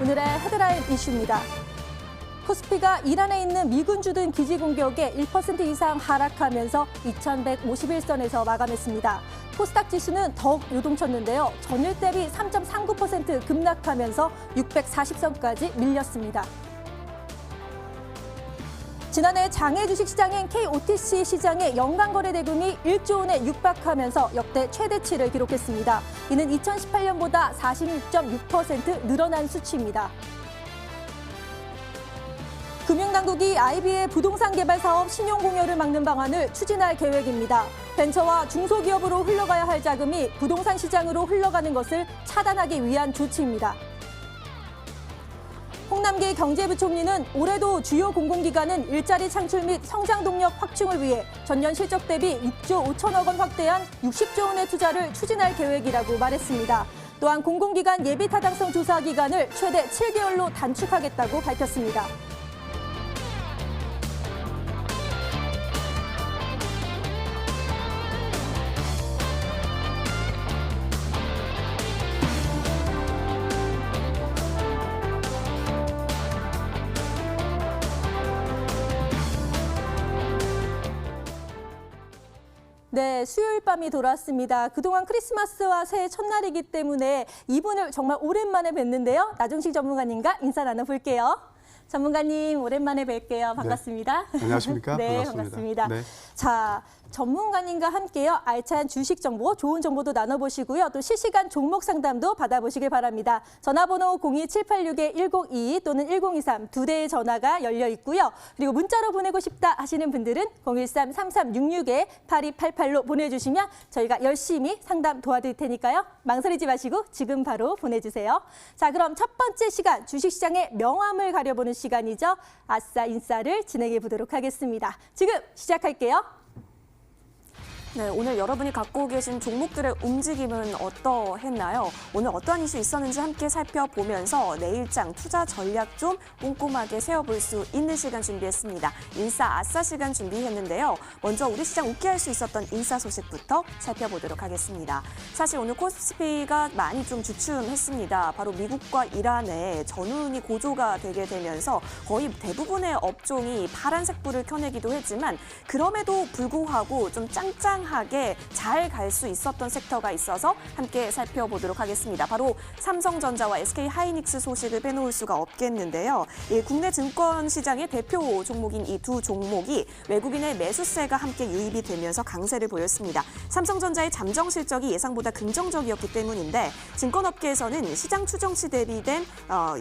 오늘의 헤드라인 이슈입니다. 코스피가 이란에 있는 미군 주둔 기지 공격에 1% 이상 하락하면서 2151선에서 마감했습니다. 코스닥 지수는 더욱 요동쳤는데요. 전일 대비 3.39% 급락하면서 640선까지 밀렸습니다. 지난해 장외 주식시장인 KOTC 시장의 연간 거래 대금이 1조 원에 육박하면서 역대 최대치를 기록했습니다. 이는 2018년보다 46.6% 늘어난 수치입니다. 금융당국이 IB의 부동산 개발 사업 신용공여를 막는 방안을 추진할 계획입니다. 벤처와 중소기업으로 흘러가야 할 자금이 부동산 시장으로 흘러가는 것을 차단하기 위한 조치입니다. 홍남기 경제부총리는 올해도 주요 공공기관은 일자리 창출 및 성장 동력 확충을 위해 전년 실적 대비 6조 5천억 원 확대한 60조 원의 투자를 추진할 계획이라고 말했습니다. 또한 공공기관 예비타당성 조사 기간을 최대 7개월로 단축하겠다고 밝혔습니다. 네, 수요일 밤이 돌아왔습니다. 그동안 크리스마스와 새해 첫날이기 때문에 이분을 정말 오랜만에 뵀는데요. 나종식 전문가님과 인사 나눠볼게요. 전문가님, 오랜만에 뵐게요. 반갑습니다. 네. 안녕하십니까? 네, 반갑습니다. 네. 자, 전문가님과 함께요. 알찬 주식 정보, 좋은 정보도 나눠보시고요. 또 실시간 종목 상담도 받아보시길 바랍니다. 전화번호 02786-1022 또는 1023 두 대의 전화가 열려 있고요. 그리고 문자로 보내고 싶다 하시는 분들은 013-3366-8288로 보내주시면 저희가 열심히 상담 도와드릴 테니까요. 망설이지 마시고 지금 바로 보내주세요. 자, 그럼 첫 번째 시간 주식시장의 명암을 가려보는 시간이죠. 아싸 인싸를 진행해 보도록 하겠습니다. 지금 시작할게요. 네, 오늘 여러분이 갖고 계신 종목들의 움직임은 어떠했나요? 오늘 어떠한 이슈 있었는지 함께 살펴보면서 내일장 투자 전략 좀 꼼꼼하게 세워볼 수 있는 시간 준비했습니다. 인싸 아싸 시간 준비했는데요. 먼저 우리 시장 웃게 할 수 있었던 인싸 소식부터 살펴보도록 하겠습니다. 사실 오늘 코스피가 많이 좀 주춤했습니다. 바로 미국과 이란의 전운이 고조가 되게 되면서 거의 대부분의 업종이 파란색 불을 켜내기도 했지만 그럼에도 불구하고 좀 짱짱하게 잘 갈 수 있었던 섹터가 있어서 함께 살펴보도록 하겠습니다. 바로 삼성전자와 SK하이닉스 소식을 빼놓을 수가 없겠는데요. 국내 증권 시장의 대표 종목인 이 두 종목이 외국인의 매수세가 함께 유입이 되면서 강세를 보였습니다. 삼성전자의 잠정 실적이 예상보다 긍정적이었기 때문인데 증권업계에서는 시장 추정치 대비된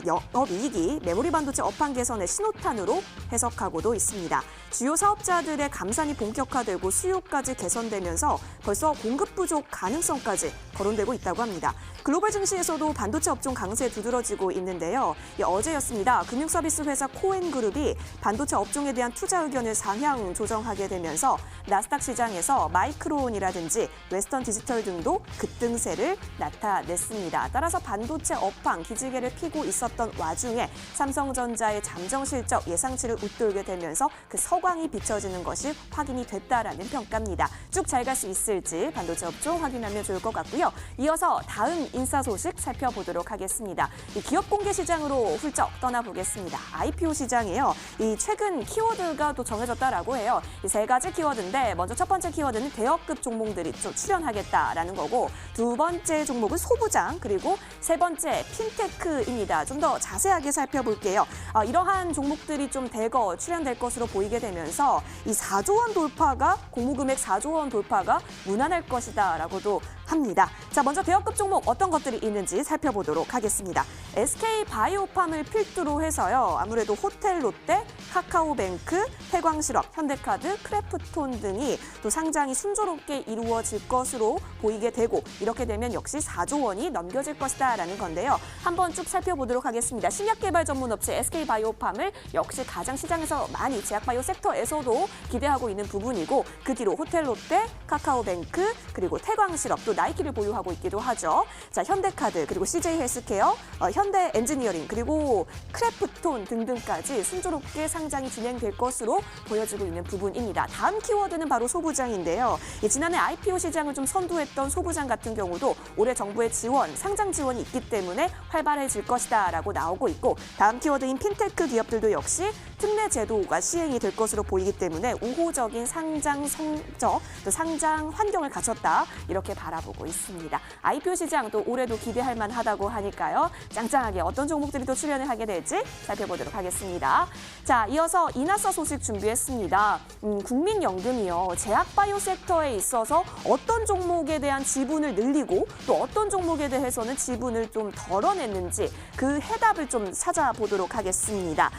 영업이익이 메모리 반도체 업황 개선의 신호탄으로 해석하고도 있습니다. 주요 사업자들의 감산이 본격화되고 수요까지 개선되면서 벌써 공급 부족 가능성까지 거론되고 있다고 합니다. 글로벌 증시에서도 반도체 업종 강세 두드러지고 있는데요. 어제였습니다. 금융서비스 회사 코엔그룹이 반도체 업종에 대한 투자 의견을 상향 조정하게 되면서 나스닥 시장에서 마이크론이라든지 웨스턴 디지털 등도 급등세를 나타냈습니다. 따라서 반도체 업황 기지개를 피고 있었던 와중에 삼성전자의 잠정 실적 예상치를 웃돌게 되면서 그 서광이 비춰지는 것이 확인이 됐다라는 평가입니다. 쭉 잘 갈 수 있을지 반도체 업종 확인하면 좋을 것 같고요. 이어서 다음 인싸 소식 살펴보도록 하겠습니다. 이 기업 공개 시장으로 훌쩍 떠나보겠습니다. IPO 시장이에요. 이 최근 키워드가 또 정해졌다라고 해요. 이 세 가지 키워드인데 먼저 첫 번째 키워드는 대여급 종목들이 좀 출연하겠다라는 거고 두 번째 종목은 소부장 그리고 세 번째 핀테크입니다. 좀 더 자세하게 살펴볼게요. 이러한 종목들이 좀 대거 출연될 것으로 보이게 되면서 이 4조 원 돌파가 공모금액 4조 원 돌파가 무난할 것이다라고도 합니다. 자, 먼저 대여급 종목 어떤 것들이 있는지 살펴보도록 하겠습니다. SK바이오팜을 필두로 해서요. 아무래도 호텔 롯데, 카카오뱅크, 태광실업, 현대카드, 크래프톤 등이 또 상장이 순조롭게 이루어질 것으로 보이게 되고 이렇게 되면 역시 4조 원이 넘겨질 것이다라는 건데요. 한번 쭉 살펴보도록 하겠습니다. 신약개발 전문 업체 SK바이오팜을 역시 가장 시장에서 많이 제약바이오 섹터에서도 기대하고 있는 부분이고 그 뒤로 호텔 롯데, 카카오뱅크, 그리고 태광실업, 또 나이키를 보유하고 있기도 하죠. 자, 현대카드, 그리고 CJ 헬스케어, 현대 엔지니어링, 그리고 크래프톤 등등까지 순조롭게 상장 상장이 진행될 것으로 보여지고 있는 부분입니다. 다음 키워드는 바로 소부장인데요. 지난해 IPO 시장을 좀 선도했던 소부장 같은 경우도 올해 정부의 지원, 상장 지원이 있기 때문에 활발해질 것이다라고 나오고 있고 다음 키워드인 핀테크 기업들도 역시 특례 제도가 시행이 될 것으로 보이기 때문에 우호적인 상장 성적, 또 상장 환경을 갖췄다 이렇게 바라보고 있습니다. IPO 시장 또 올해도 기대할 만하다고 하니까요. 짱짱하게 어떤 종목들이 또 출연을 하게 될지 살펴보도록 하겠습니다. 자, 이어서 이나사 소식 준비했습니다. 국민연금이요. 제약바이오 섹터에 있어서 어떤 종목에 대한 지분을 늘리고 또 어떤 종목에 대해서는 지분을 좀 덜어냈는지 그 해답을 좀 찾아보도록 하겠습니다.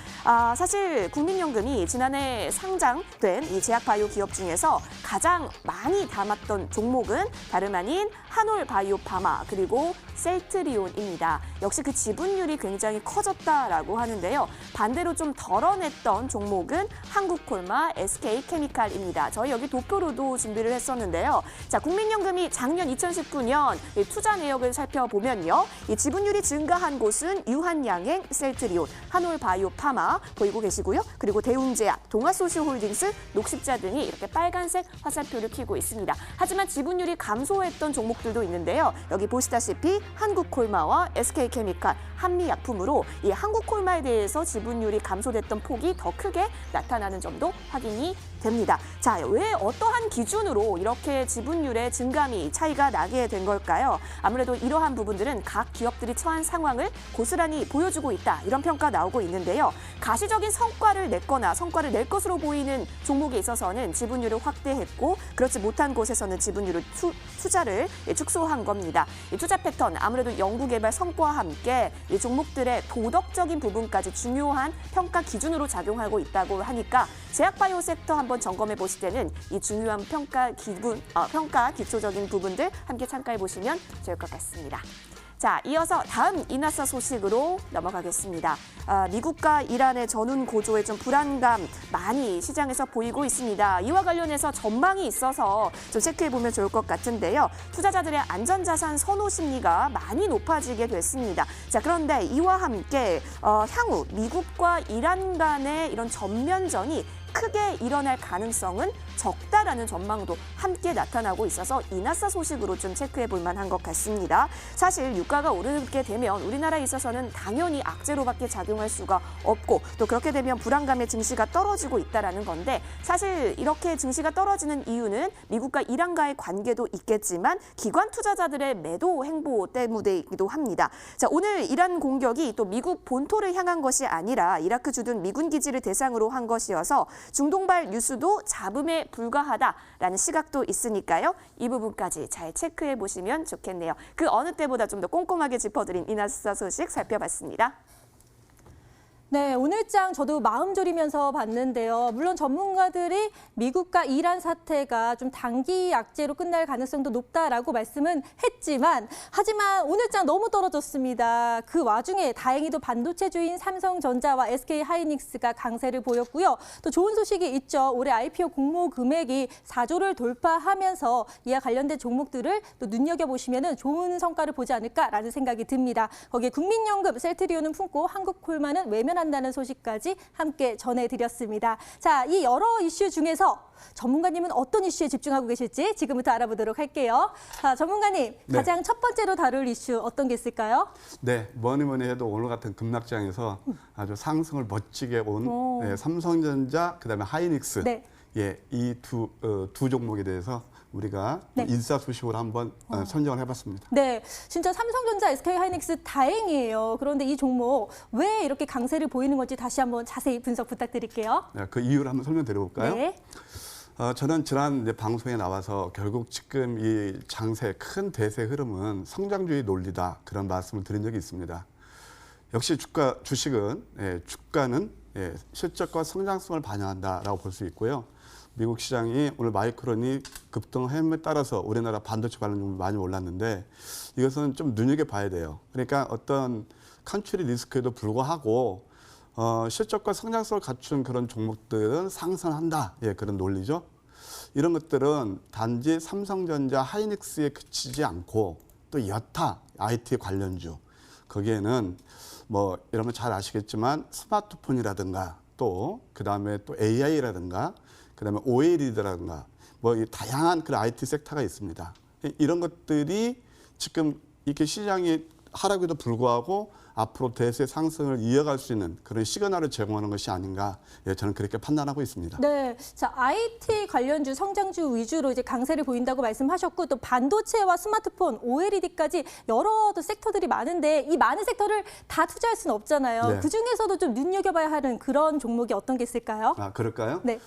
사실 국민연금이 지난해 상장된 이 제약바이오 기업 중에서 가장 많이 담았던 종목은 다름 아닌 한올바이오파마 그리고 셀트리온입니다. 역시 그 지분율이 굉장히 커졌다라고 하는데요. 반대로 좀 덜어냈던 종목은 한국콜마, SK케미칼입니다. 저희 여기 도표로도 준비를 했었는데요. 자, 국민연금이 작년 2019년 투자 내역을 살펴보면요. 이 지분율이 증가한 곳은 유한양행, 셀트리온, 한올바이오파마 보이고 계시고요. 그리고 대웅제약, 동아소시홀딩스, 녹십자 등이 이렇게 빨간색 화살표를 켜고 있습니다. 하지만 지분율이 감소했던 종목들도 있는데요. 여기 보시다시피 한국콜마와 SK케미칼, 한미약품으로 이 한국콜마에 대해서 지분율이 감소됐던 폭이 더 크게 나타나는 점도 확인이 됩니다. 자, 왜 어떠한 기준으로 이렇게 지분율의 증감이 차이가 나게 된 걸까요? 아무래도 이러한 부분들은 각 기업들이 처한 상황을 고스란히 보여주고 있다. 이런 평가 나오고 있는데요. 가시적인 성과를 냈거나 성과를 낼 것으로 보이는 종목에 있어서는 지분율을 확대했고 그렇지 못한 곳에서는 지분율을 투자를 축소한 겁니다. 이 투자 패턴 아무래도 연구개발 성과와 함께 이 종목들의 도덕적인 부분까지 중요한 평가 기준으로 작용하고 있다고 하니까 제약바이오 섹터 한번 점검해 보실 때는 이 중요한 평가 기초적인 부분들 함께 참가해 보시면 좋을 것 같습니다. 자, 이어서 다음 이나사 소식으로 넘어가겠습니다. 미국과 이란의 전운 고조에 좀 불안감 많이 시장에서 보이고 있습니다. 이와 관련해서 전망이 있어서 좀 체크해보면 좋을 것 같은데요. 투자자들의 안전자산 선호 심리가 많이 높아지게 됐습니다. 자, 그런데 이와 함께 향후 미국과 이란 간의 이런 전면전이 크게 일어날 가능성은 적다라는 전망도 함께 나타나고 있어서 이나사 소식으로 좀 체크해 볼 만한 것 같습니다. 사실 유가가 오르게 되면 우리나라에 있어서는 당연히 악재로밖에 작용할 수가 없고 또 그렇게 되면 불안감의 증시가 떨어지고 있다라는 건데 사실 이렇게 증시가 떨어지는 이유는 미국과 이란과의 관계도 있겠지만 기관 투자자들의 매도 행보 때문이기도 합니다. 자, 오늘 이란 공격이 또 미국 본토를 향한 것이 아니라 이라크 주둔 미군 기지를 대상으로 한 것이어서 중동발 뉴스도 잡음에 불과하다라는 시각도 있으니까요. 이 부분까지 잘 체크해 보시면 좋겠네요. 그 어느 때보다 좀 더 꼼꼼하게 짚어드린 이나사 소식 살펴봤습니다. 네, 오늘장 저도 마음 졸이면서 봤는데요. 물론 전문가들이 미국과 이란 사태가 좀 단기 악재로 끝날 가능성도 높다라고 말씀은 했지만 하지만 오늘장 너무 떨어졌습니다. 그 와중에 다행히도 반도체주인 삼성전자와 SK하이닉스가 강세를 보였고요. 또 좋은 소식이 있죠. 올해 IPO 공모 금액이 4조를 돌파하면서 이와 관련된 종목들을 또 눈여겨보시면 좋은 성과를 보지 않을까라는 생각이 듭니다. 거기에 국민연금, 셀트리온은 품고 한국콜마는 외면한다는 소식까지 함께 전해드렸습니다. 자, 이 여러 이슈 중에서 전문가님은 어떤 이슈에 집중하고 계실지 지금부터 알아보도록 할게요. 자, 전문가님, 가장 첫 번째로 다룰 이슈 어떤 게 있을까요? 네, 뭐니 해도 오늘 같은 급락장에서 아주 상승을 멋지게 온 삼성전자, 그다음에 하이닉스, 네. 이 두 종목에 대해서 우리가 인사소식으로 한번 선정을 해봤습니다. 네, 진짜 삼성전자, SK하이닉스 다행이에요. 그런데 이 종목 왜 이렇게 강세를 보이는 건지 다시 한번 자세히 분석 부탁드릴게요. 네, 그 이유를 한번 설명드려볼까요? 네. 저는 지난 방송에 나와서 결국 지금 이 장세, 큰 대세 흐름은 성장주의 논리다 그런 말씀을 드린 적이 있습니다. 역시 주식은 주가는 실적과 성장성을 반영한다라고 볼 수 있고요. 미국 시장이 오늘 마이크론이 급등함에 따라서 우리나라 반도체 관련 종목이 많이 올랐는데 이것은 좀 눈여겨봐야 돼요. 그러니까 어떤 컨트리 리스크에도 불구하고 실적과 성장성을 갖춘 그런 종목들은 상승한다. 그런 논리죠. 이런 것들은 단지 삼성전자, 하이닉스에 그치지 않고 또 여타 IT 관련주 거기에는 뭐 여러분 잘 아시겠지만 스마트폰이라든가 또 그다음에 또 AI라든가 그다음에 OLED라든가 뭐 이 다양한 그런 IT 섹터가 있습니다. 이런 것들이 지금 이렇게 시장이 하락에도 불구하고 앞으로 대세 상승을 이어갈 수 있는 그런 시그널을 제공하는 것이 아닌가, 예, 저는 그렇게 판단하고 있습니다. 네, 자 IT 관련주 성장주 위주로 이제 강세를 보인다고 말씀하셨고 또 반도체와 스마트폰, OLED까지 여러 섹터들이 많은데 이 많은 섹터를 다 투자할 수는 없잖아요. 네. 그 중에서도 좀 눈여겨봐야 하는 그런 종목이 어떤 게 있을까요? 아, 그럴까요? 네,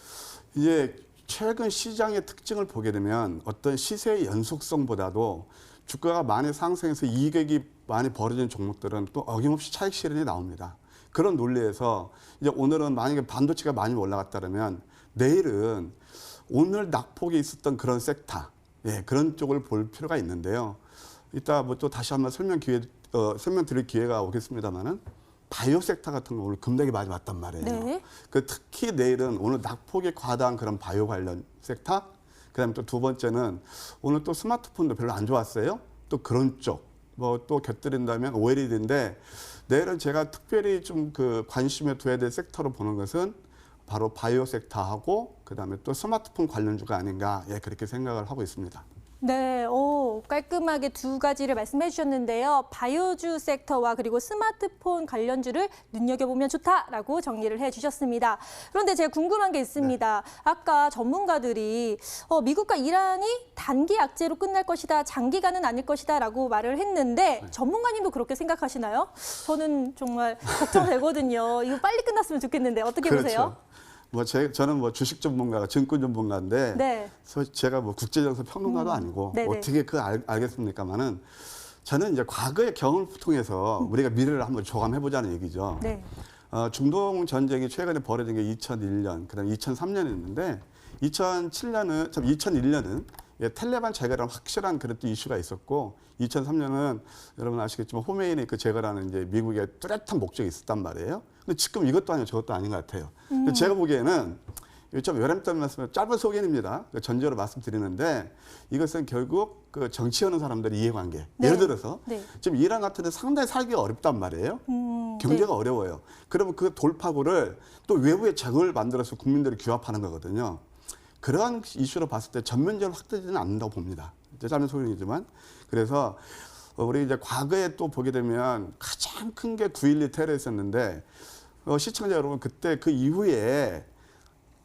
이제 최근 시장의 특징을 보게 되면 어떤 시세의 연속성보다도 주가가 많이 상승해서 이익이 많이 벌어진 종목들은 또 어김없이 차익 실현이 나옵니다. 그런 논리에서 이제 오늘은 만약에 반도체가 많이 올라갔다면 내일은 오늘 낙폭이 있었던 그런 섹터, 예, 그런 쪽을 볼 필요가 있는데요. 이따 뭐 또 다시 한번 설명드릴 기회가 오겠습니다만은 바이오 섹터 같은 거 오늘 급락이 많이 왔단 말이에요. 네. 그 특히 내일은 오늘 낙폭이 과다한 그런 바이오 관련 섹터, 그다음에 또 두 번째는 오늘 또 스마트폰도 별로 안 좋았어요. 또 그런 쪽, 뭐 또 곁들인다면 OLED인데 내일은 제가 특별히 좀 그 관심에 둬야 될 섹터로 보는 것은 바로 바이오 섹터하고 그다음에 또 스마트폰 관련주가 아닌가, 예, 그렇게 생각을 하고 있습니다. 네, 깔끔하게 두 가지를 말씀해 주셨는데요. 바이오주 섹터와 그리고 스마트폰 관련주를 눈여겨보면 좋다라고 정리를 해 주셨습니다. 그런데 제가 궁금한 게 있습니다. 아까 전문가들이 미국과 이란이 단기 악재로 끝날 것이다, 장기간은 아닐 것이다라고 말을 했는데 전문가님도 그렇게 생각하시나요? 저는 정말 걱정되거든요. 이거 빨리 끝났으면 좋겠는데 어떻게 보세요? 저는 뭐 주식 전문가가 증권 전문가인데 네. 제가 뭐 국제정세 평론가도 아니고 네네. 어떻게 알겠습니까만은 저는 이제 과거의 경험을 통해서 우리가 미래를 한번 조감해보자는 얘기죠. 네. 중동 전쟁이 최근에 벌어진 게 2001년, 그다음 2003년이었는데 2001년은 텔레반 제거라는 확실한 그런 또 이슈가 있었고 2003년은 여러분 아시겠지만 호메이니 그 제거라는 이제 미국의 뚜렷한 목적이 있었단 말이에요. 근데 지금 이것도 아니고 저것도 아닌 것 같아요. 근데 제가 보기에는 좀 외람된 말씀을 짧은 소견입니다. 전제로 말씀드리는데 이것은 결국 그 정치하는 사람들의 이해관계. 네. 예를 들어서 네. 지금 이란 같은 데 상당히 살기가 어렵단 말이에요. 경제가 네. 어려워요. 그러면 그 돌파구를 또 외부의 적을 만들어서 국민들을 규합하는 거거든요. 그러한 이슈로 봤을 때 전면적으로 확대되지는 않는다고 봅니다. 짧은 소견이지만. 그래서 우리 이제 과거에 또 보게 되면 가장 큰 게 9.12 테러였었는데 시청자 여러분 그때 그 이후에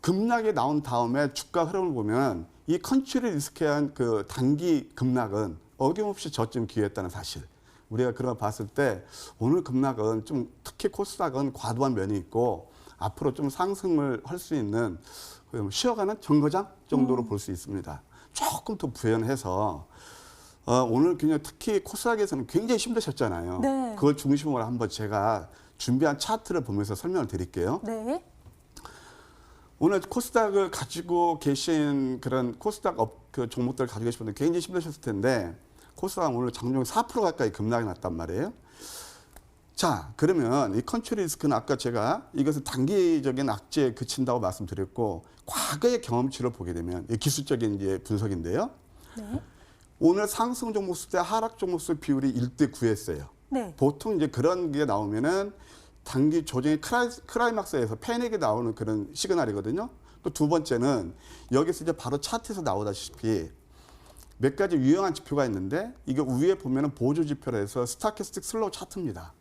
급락이 나온 다음에 주가 흐름을 보면 이 컨트리 리스크에 한 그 단기 급락은 어김없이 저점 기회였다는 사실. 우리가 그런 걸 봤을 때 오늘 급락은 좀 특히 코스닥은 과도한 면이 있고 앞으로 좀 상승을 할 수 있는 쉬어가는 정거장 정도로 볼 수 있습니다. 조금 더 부연해서 오늘 그냥 특히 코스닥에서는 굉장히 힘드셨잖아요. 네. 그걸 중심으로 한번 제가 준비한 차트를 보면서 설명을 드릴게요. 네. 오늘 코스닥을 가지고 계신 그런 코스닥 그 종목들 가지고 계신 분들 굉장히 힘드셨을 텐데 코스닥은 오늘 장중 4% 가까이 급락이 났단 말이에요. 자, 그러면 이 컨트리 리스크는 아까 제가 이것은 단기적인 악재에 그친다고 말씀드렸고 과거의 경험치를 보게 되면 이 기술적인 이제 분석인데요. 네. 오늘 상승 종목수 대 하락 종목수 비율이 1대9였어요. 네. 보통 이제 그런 게 나오면은 단기 조정의 클라이막스에서 패닉이 나오는 그런 시그널이거든요. 또 두 번째는 여기서 이제 바로 차트에서 나오다시피 몇 가지 유용한 지표가 있는데 이게 위에 보면은 보조 지표로 해서 스타캐스틱 슬로우 차트입니다.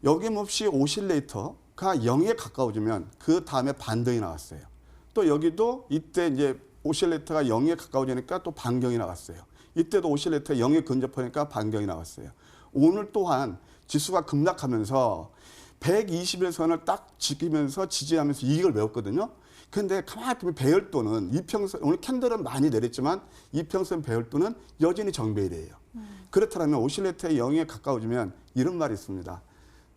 여김없이 오실레이터가 0에 가까워지면 그 다음에 반등이 나왔어요. 또 여기도 이때 이제 오실레이터가 0에 가까워지니까 또 반경이 나왔어요. 이때도 오실레이터가 0에 근접하니까 반경이 나왔어요. 오늘 또한 지수가 급락하면서 120일선을 딱 지키면서 지지하면서 이익을 메웠거든요. 근데 가만히 보면 배열도는 이평선, 오늘 캔들은 많이 내렸지만 이평선 배열도는 여전히 정배율이에요. 그렇다면 오실레이터의 0에 가까워지면 이런 말이 있습니다.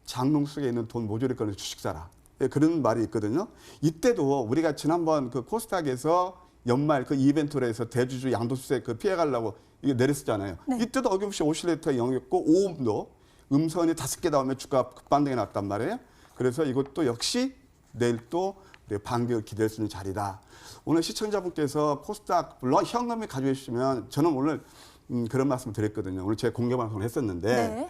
장롱 속에 있는 돈 모조리 꺼내 주식 사라. 예, 그런 말이 있거든요. 이때도 우리가 지난번 그 코스닥에서 연말 그 이벤트로 해서 대주주 양도세 그 피해가려고 이게 내렸었잖아요. 네. 이때도 어김없이 오실레이터 0이었고 오음도 음선이 5개 나오면 주가 급반등이 났단 말이에요. 그래서 이것도 역시 내일 또 반격을 기대할 수 있는 자리다. 오늘 시청자분께서 코스닥 물론 현금을 가지고 계시면 저는 오늘 그런 말씀을 드렸거든요. 오늘 제가 공개 방송을 했었는데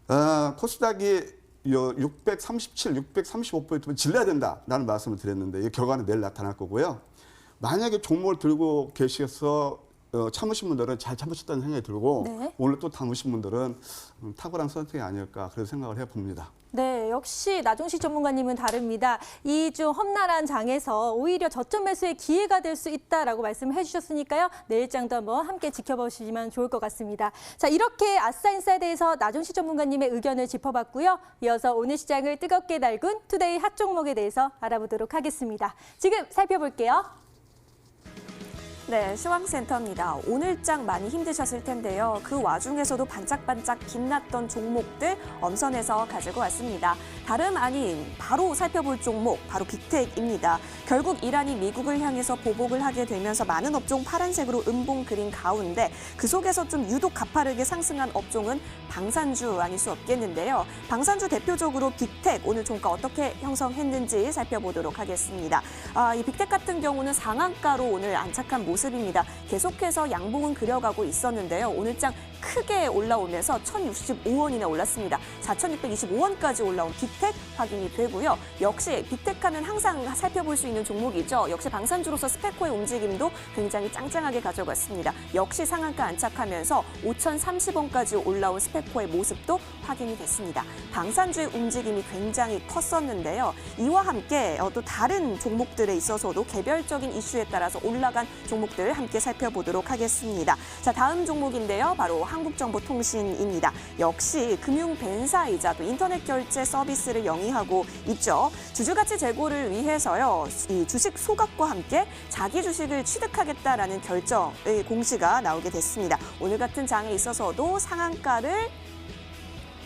네. 코스닥이 637, 635포인트면 질러야 된다라는 말씀을 드렸는데 이 결과는 내일 나타날 거고요. 만약에 종목을 들고 계셔서 참으신 분들은 잘 참으셨다는 생각이 들고 네. 오늘 또 담으신 분들은 탁월한 선택이 아닐까 그런 생각을 해봅니다. 네, 역시 나종식 전문가님은 다릅니다. 이 좀 험난한 장에서 오히려 저점 매수의 기회가 될 수 있다라고 말씀을 해주셨으니까요. 내일장도 한번 함께 지켜보시면 좋을 것 같습니다. 자, 이렇게 아싸인사이드에서 나종식 전문가님의 의견을 짚어봤고요. 이어서 오늘 시장을 뜨겁게 달군 투데이 핫 종목에 대해서 알아보도록 하겠습니다. 지금 살펴볼게요. 네, 시황센터입니다. 오늘장 많이 힘드셨을 텐데요. 그 와중에서도 반짝반짝 빛났던 종목들 엄선해서 가지고 왔습니다. 다름 아닌 바로 살펴볼 종목, 바로 빅텍입니다. 결국 이란이 미국을 향해서 보복을 하게 되면서 많은 업종 파란색으로 음봉 그린 가운데 그 속에서 좀 유독 가파르게 상승한 업종은 방산주 아닐 수 없겠는데요. 방산주 대표적으로 빅텍, 오늘 종가 어떻게 형성했는지 살펴보도록 하겠습니다. 이 빅텍 같은 경우는 상한가로 오늘 안착한 모습입니다. 계속해서 양봉은 그려가고 있었는데요. 오늘장 크게 올라오면서 1,065원이나 올랐습니다. 4,625원까지 올라온 빅텍 확인이 되고요. 역시 빅텍하면 항상 살펴볼 수 있는 종목이죠. 역시 방산주로서 스페코의 움직임도 굉장히 짱짱하게 가져갔습니다. 역시 상한가 안착하면서 5,030원까지 올라온 스페코의 모습도 확인이 됐습니다. 방산주의 움직임이 굉장히 컸었는데요. 이와 함께 또 다른 종목들에 있어서도 개별적인 이슈에 따라서 올라간 종목들을 함께 살펴보도록 하겠습니다. 자, 다음 종목인데요. 바로 한국정보통신입니다. 역시 금융 벤사이자 또 인터넷 결제 서비스를 영위하고 있죠. 주주가치 제고를 위해서요. 이 주식 소각과 함께 자기 주식을 취득하겠다라는 결정의 공시가 나오게 됐습니다. 오늘 같은 장에 있어서도 상한가를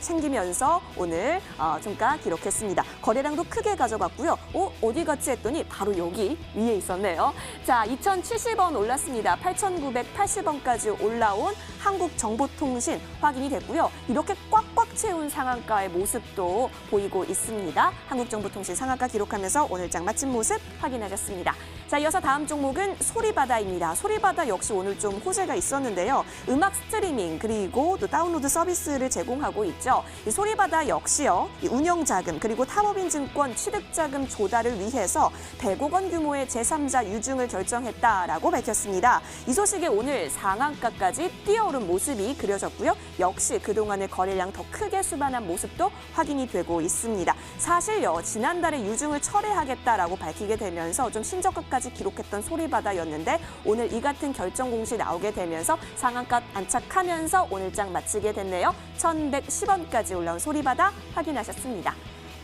챙기면서 오늘 종가 기록했습니다. 거래량도 크게 가져갔고요. 어디 갔지 했더니 바로 여기 위에 있었네요. 자, 2,070원 올랐습니다. 8,980원까지 올라온 한국정보통신 확인이 됐고요. 이렇게 꽉꽉 채운 상한가의 모습도 보이고 있습니다. 한국정보통신 상한가 기록하면서 오늘장 마친 모습 확인하셨습니다. 자, 이어서 다음 종목은 소리바다입니다. 소리바다 역시 오늘 좀 호재가 있었는데요. 음악 스트리밍 그리고 또 다운로드 서비스를 제공하고 있죠. 이 소리바다 역시요. 이 운영자금 그리고 탐업인증권 취득자금 조달을 위해서 100억 원 규모의 제3자 유증을 결정했다라고 밝혔습니다. 이 소식에 오늘 상한가까지 뛰어오른 모습이 그려졌고요. 역시 그동안의 거래량 더 크게 수반한 모습도 확인이 되고 있습니다. 사실요. 지난달에 유증을 철회하겠다라고 밝히게 되면서 좀 신저가까지 기록했던 소리바다였는데 오늘 이 같은 결정 공시 나오게 되면서 상한가 안착하면서 오늘장 마치게 됐네요. 1,110원까지 올라온 소리바다 확인하셨습니다.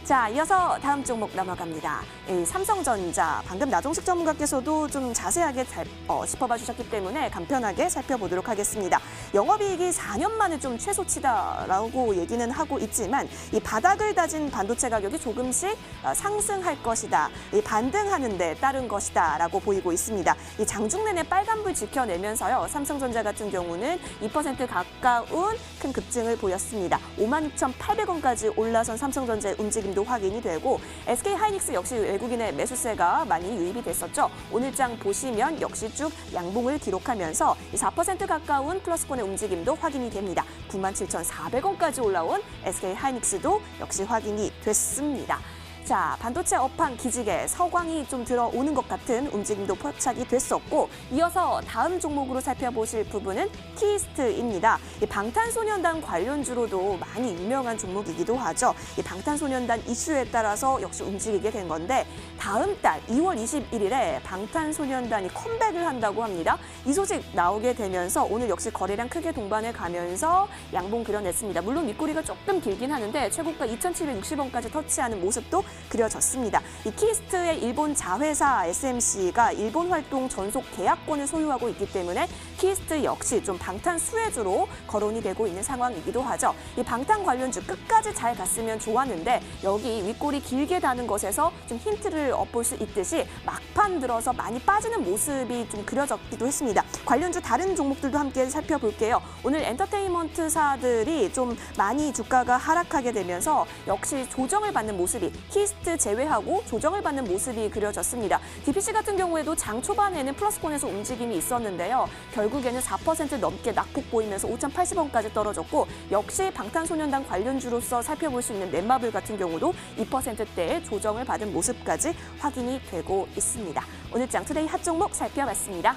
자, 이어서 다음 종목 넘어갑니다. 삼성전자, 방금 나종식 전문가께서도 좀 자세하게 잘 짚어봐 주셨기 때문에 간편하게 살펴보도록 하겠습니다. 영업이익이 4년 만에 좀 최소치다라고 얘기는 하고 있지만 이 바닥을 다진 반도체 가격이 조금씩 상승할 것이다. 이 반등하는 데 따른 것이다 라고 보이고 있습니다. 이 장중 내내 빨간불 지켜내면서요. 삼성전자 같은 경우는 2% 가까운 큰 급증을 보였습니다. 56,800원까지 올라선 삼성전자의 움직임도 확인이 되고 SK하이닉스 역시 외국인의 매수세가 많이 유입이 됐었죠. 오늘장 보시면 역시 쭉 양봉을 기록하면서 4% 가까운 플러스권의 움직임도 확인이 됩니다. 97,400원까지 올라온 SK하이닉스도 역시 확인이 됐습니다. 자, 반도체 업황 기지개 서광이 좀 들어오는 것 같은 움직임도 포착이 됐었고 이어서 다음 종목으로 살펴보실 부분은 키스트입니다. 이 방탄소년단 관련주로도 많이 유명한 종목이기도 하죠. 이 방탄소년단 이슈에 따라서 역시 움직이게 된 건데 다음 달 2월 21일에 방탄소년단이 컴백을 한다고 합니다. 이 소식 나오게 되면서 오늘 역시 거래량 크게 동반해 가면서 양봉 그려냈습니다. 물론 윗꼬리가 조금 길긴 하는데 최고가 2,760원까지 터치하는 모습도 그려졌습니다. 이 키스트의 일본 자회사 SMC가 일본 활동 전속 계약권을 소유하고 있기 때문에 키스트 역시 좀 방탄 수혜주로 거론이 되고 있는 상황이기도 하죠. 이 방탄 관련주 끝까지 잘 갔으면 좋았는데 여기 윗골이 길게 다는 것에서 좀 힌트를 엿볼 수 있듯이 막판 들어서 많이 빠지는 모습이 좀 그려졌기도 했습니다. 관련주 다른 종목들도 함께 살펴볼게요. 오늘 엔터테인먼트사들이 좀 많이 주가가 하락하게 되면서 역시 조정을 받는 모습이 키스트 키스트 제외하고 조정을 받는 모습이 그려졌습니다. DPC 같은 경우에도 장 초반에는 플러스권에서 움직임이 있었는데요. 결국에는 4% 넘게 낙폭 보이면서 5,080원까지 떨어졌고 역시 방탄소년단 관련주로서 살펴볼 수 있는 넷마블 같은 경우도 2%대의 조정을 받은 모습까지 확인이 되고 있습니다. 오늘 장투데이 핫 종목 살펴봤습니다.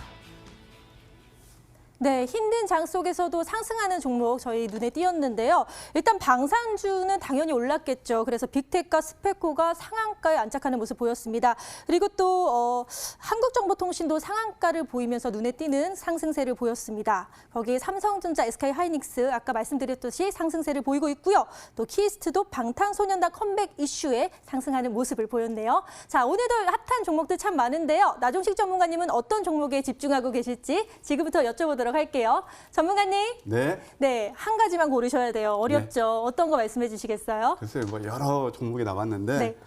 네, 힘든 장 속에서도 상승하는 종목 저희 눈에 띄었는데요. 일단 방산주는 당연히 올랐겠죠. 그래서 빅텍과 스페코가 상한가에 안착하는 모습 보였습니다. 그리고 또 한국정보통신도 상한가를 보이면서 눈에 띄는 상승세를 보였습니다. 거기에 삼성전자, SK하이닉스 아까 말씀드렸듯이 상승세를 보이고 있고요. 또 키스트도 방탄소년단 컴백 이슈에 상승하는 모습을 보였네요. 자, 오늘도 핫한 종목들 참 많은데요. 나종식 전문가님은 어떤 종목에 집중하고 계실지 지금부터 여쭤보도록 할게요. 전문가님. 네. 네, 한 가지만 고르셔야 돼요. 어렵죠. 네. 어떤 거 말씀해 주시겠어요? 글쎄요, 뭐 여러 종목이 나왔는데 네.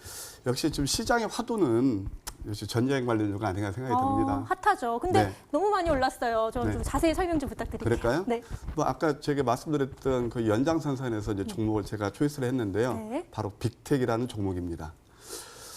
역시 지금 시장의 화두는 역시 전쟁 관련주가 아닌가 생각이 듭니다. 핫하죠. 근데 네. 너무 많이 올랐어요. 저 네. 좀 자세히 설명 좀 부탁드릴게요. 그럴까요? 네. 뭐 아까 제가 말씀드렸던 그 연장선상에서 이제 종목을 제가 초이스를 했는데요. 네. 바로 빅텍이라는 종목입니다.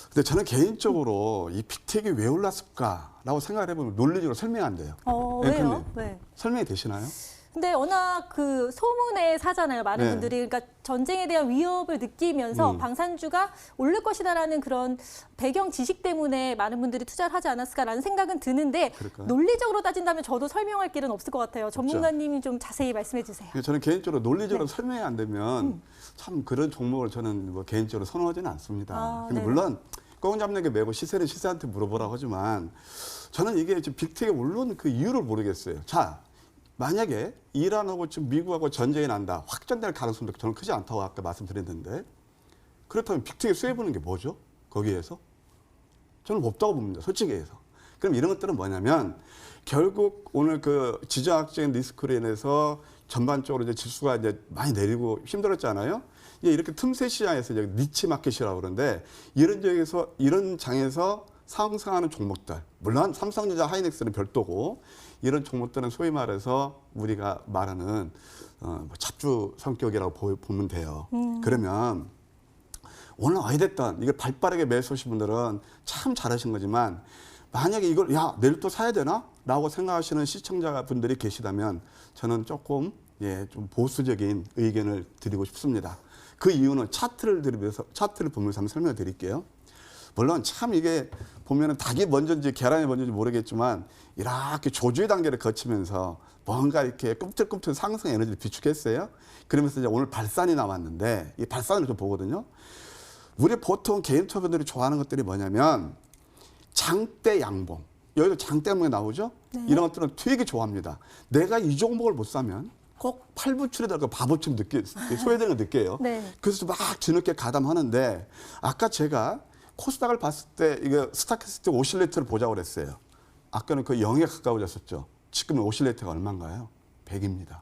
근데 저는 개인적으로 이 빅텍이 왜 올랐을까라고 생각을 해보면 논리적으로 설명 안 돼요. 왜요? 앵커님, 왜? 설명이 되시나요? 근데 워낙 그 소문에 사잖아요. 많은 네. 분들이. 그러니까 전쟁에 대한 위협을 느끼면서 방산주가 오를 것이다라는 그런 배경 지식 때문에 많은 분들이 투자를 하지 않았을까라는 생각은 드는데 그럴까요? 논리적으로 따진다면 저도 설명할 길은 없을 것 같아요. 전문가님이 좀 자세히 말씀해 주세요. 저는 개인적으로 논리적으로 네. 설명이 안 되면 참 그런 종목을 저는 뭐 개인적으로 선호하지는 않습니다. 근데 네. 물론 꽁 잡는 게 매고 시세는 시세한테 물어보라고 하지만 저는 이게 지금 빅텍이 오른 그 이유를 모르겠어요. 자, 만약에 이란하고 지금 미국하고 전쟁이 난다. 확전될 가능성도 저는 크지 않다고 아까 말씀드렸는데 그렇다면 빅텍이 수혜보는 게 뭐죠? 거기에서? 저는 없다고 봅니다. 솔직히 해서. 그럼 이런 것들은 뭐냐면 결국 오늘 그 지정학적인 리스크로 인해서 전반적으로 이제 지수가 이제 많이 내리고 힘들었잖아요. 이렇게 틈새 시장에서 이제 니치 마켓이라고 그러는데 이런 장에서 상승하는 종목들, 물론 삼성전자, 하이닉스는 별도고 이런 종목들은 소위 말해서 우리가 말하는 잡주 성격이라고 보면 돼요. 그러면 오늘 어찌됐든 이걸 발빠르게 매수하신 분들은 참 잘하신 거지만 만약에 이걸 야 내일 또 사야 되나? 라고 생각하시는 시청자분들이 계시다면 저는 조금 좀 보수적인 의견을 드리고 싶습니다. 그 이유는 차트를 보면서 한번 설명을 드릴게요. 물론 참 이게 보면은 닭이 먼저인지 계란이 먼저인지 모르겠지만 이렇게 조주의 단계를 거치면서 뭔가 이렇게 꿈틀꿈틀 상승 에너지를 비축했어요. 그러면서 이제 오늘 발산이 나왔는데 이 발산을 좀 보거든요. 우리 보통 개인 투자자들이 좋아하는 것들이 뭐냐면 장대 양봉. 여기도 장대 양봉이 나오죠? 네. 이런 것들은 되게 좋아합니다. 내가 이 종목을 못 사면 꼭 팔부출에다가 바보처럼 소외되는 걸 느껴요. 네. 그래서 막 뒤늦게 가담하는데 아까 제가 코스닥을 봤을 때 이게 스탁캐스틱 오실레이터를 보자고 그랬어요. 아까는 그 0에 가까워졌었죠. 지금은 오실레이터가 얼마인가요? 100입니다.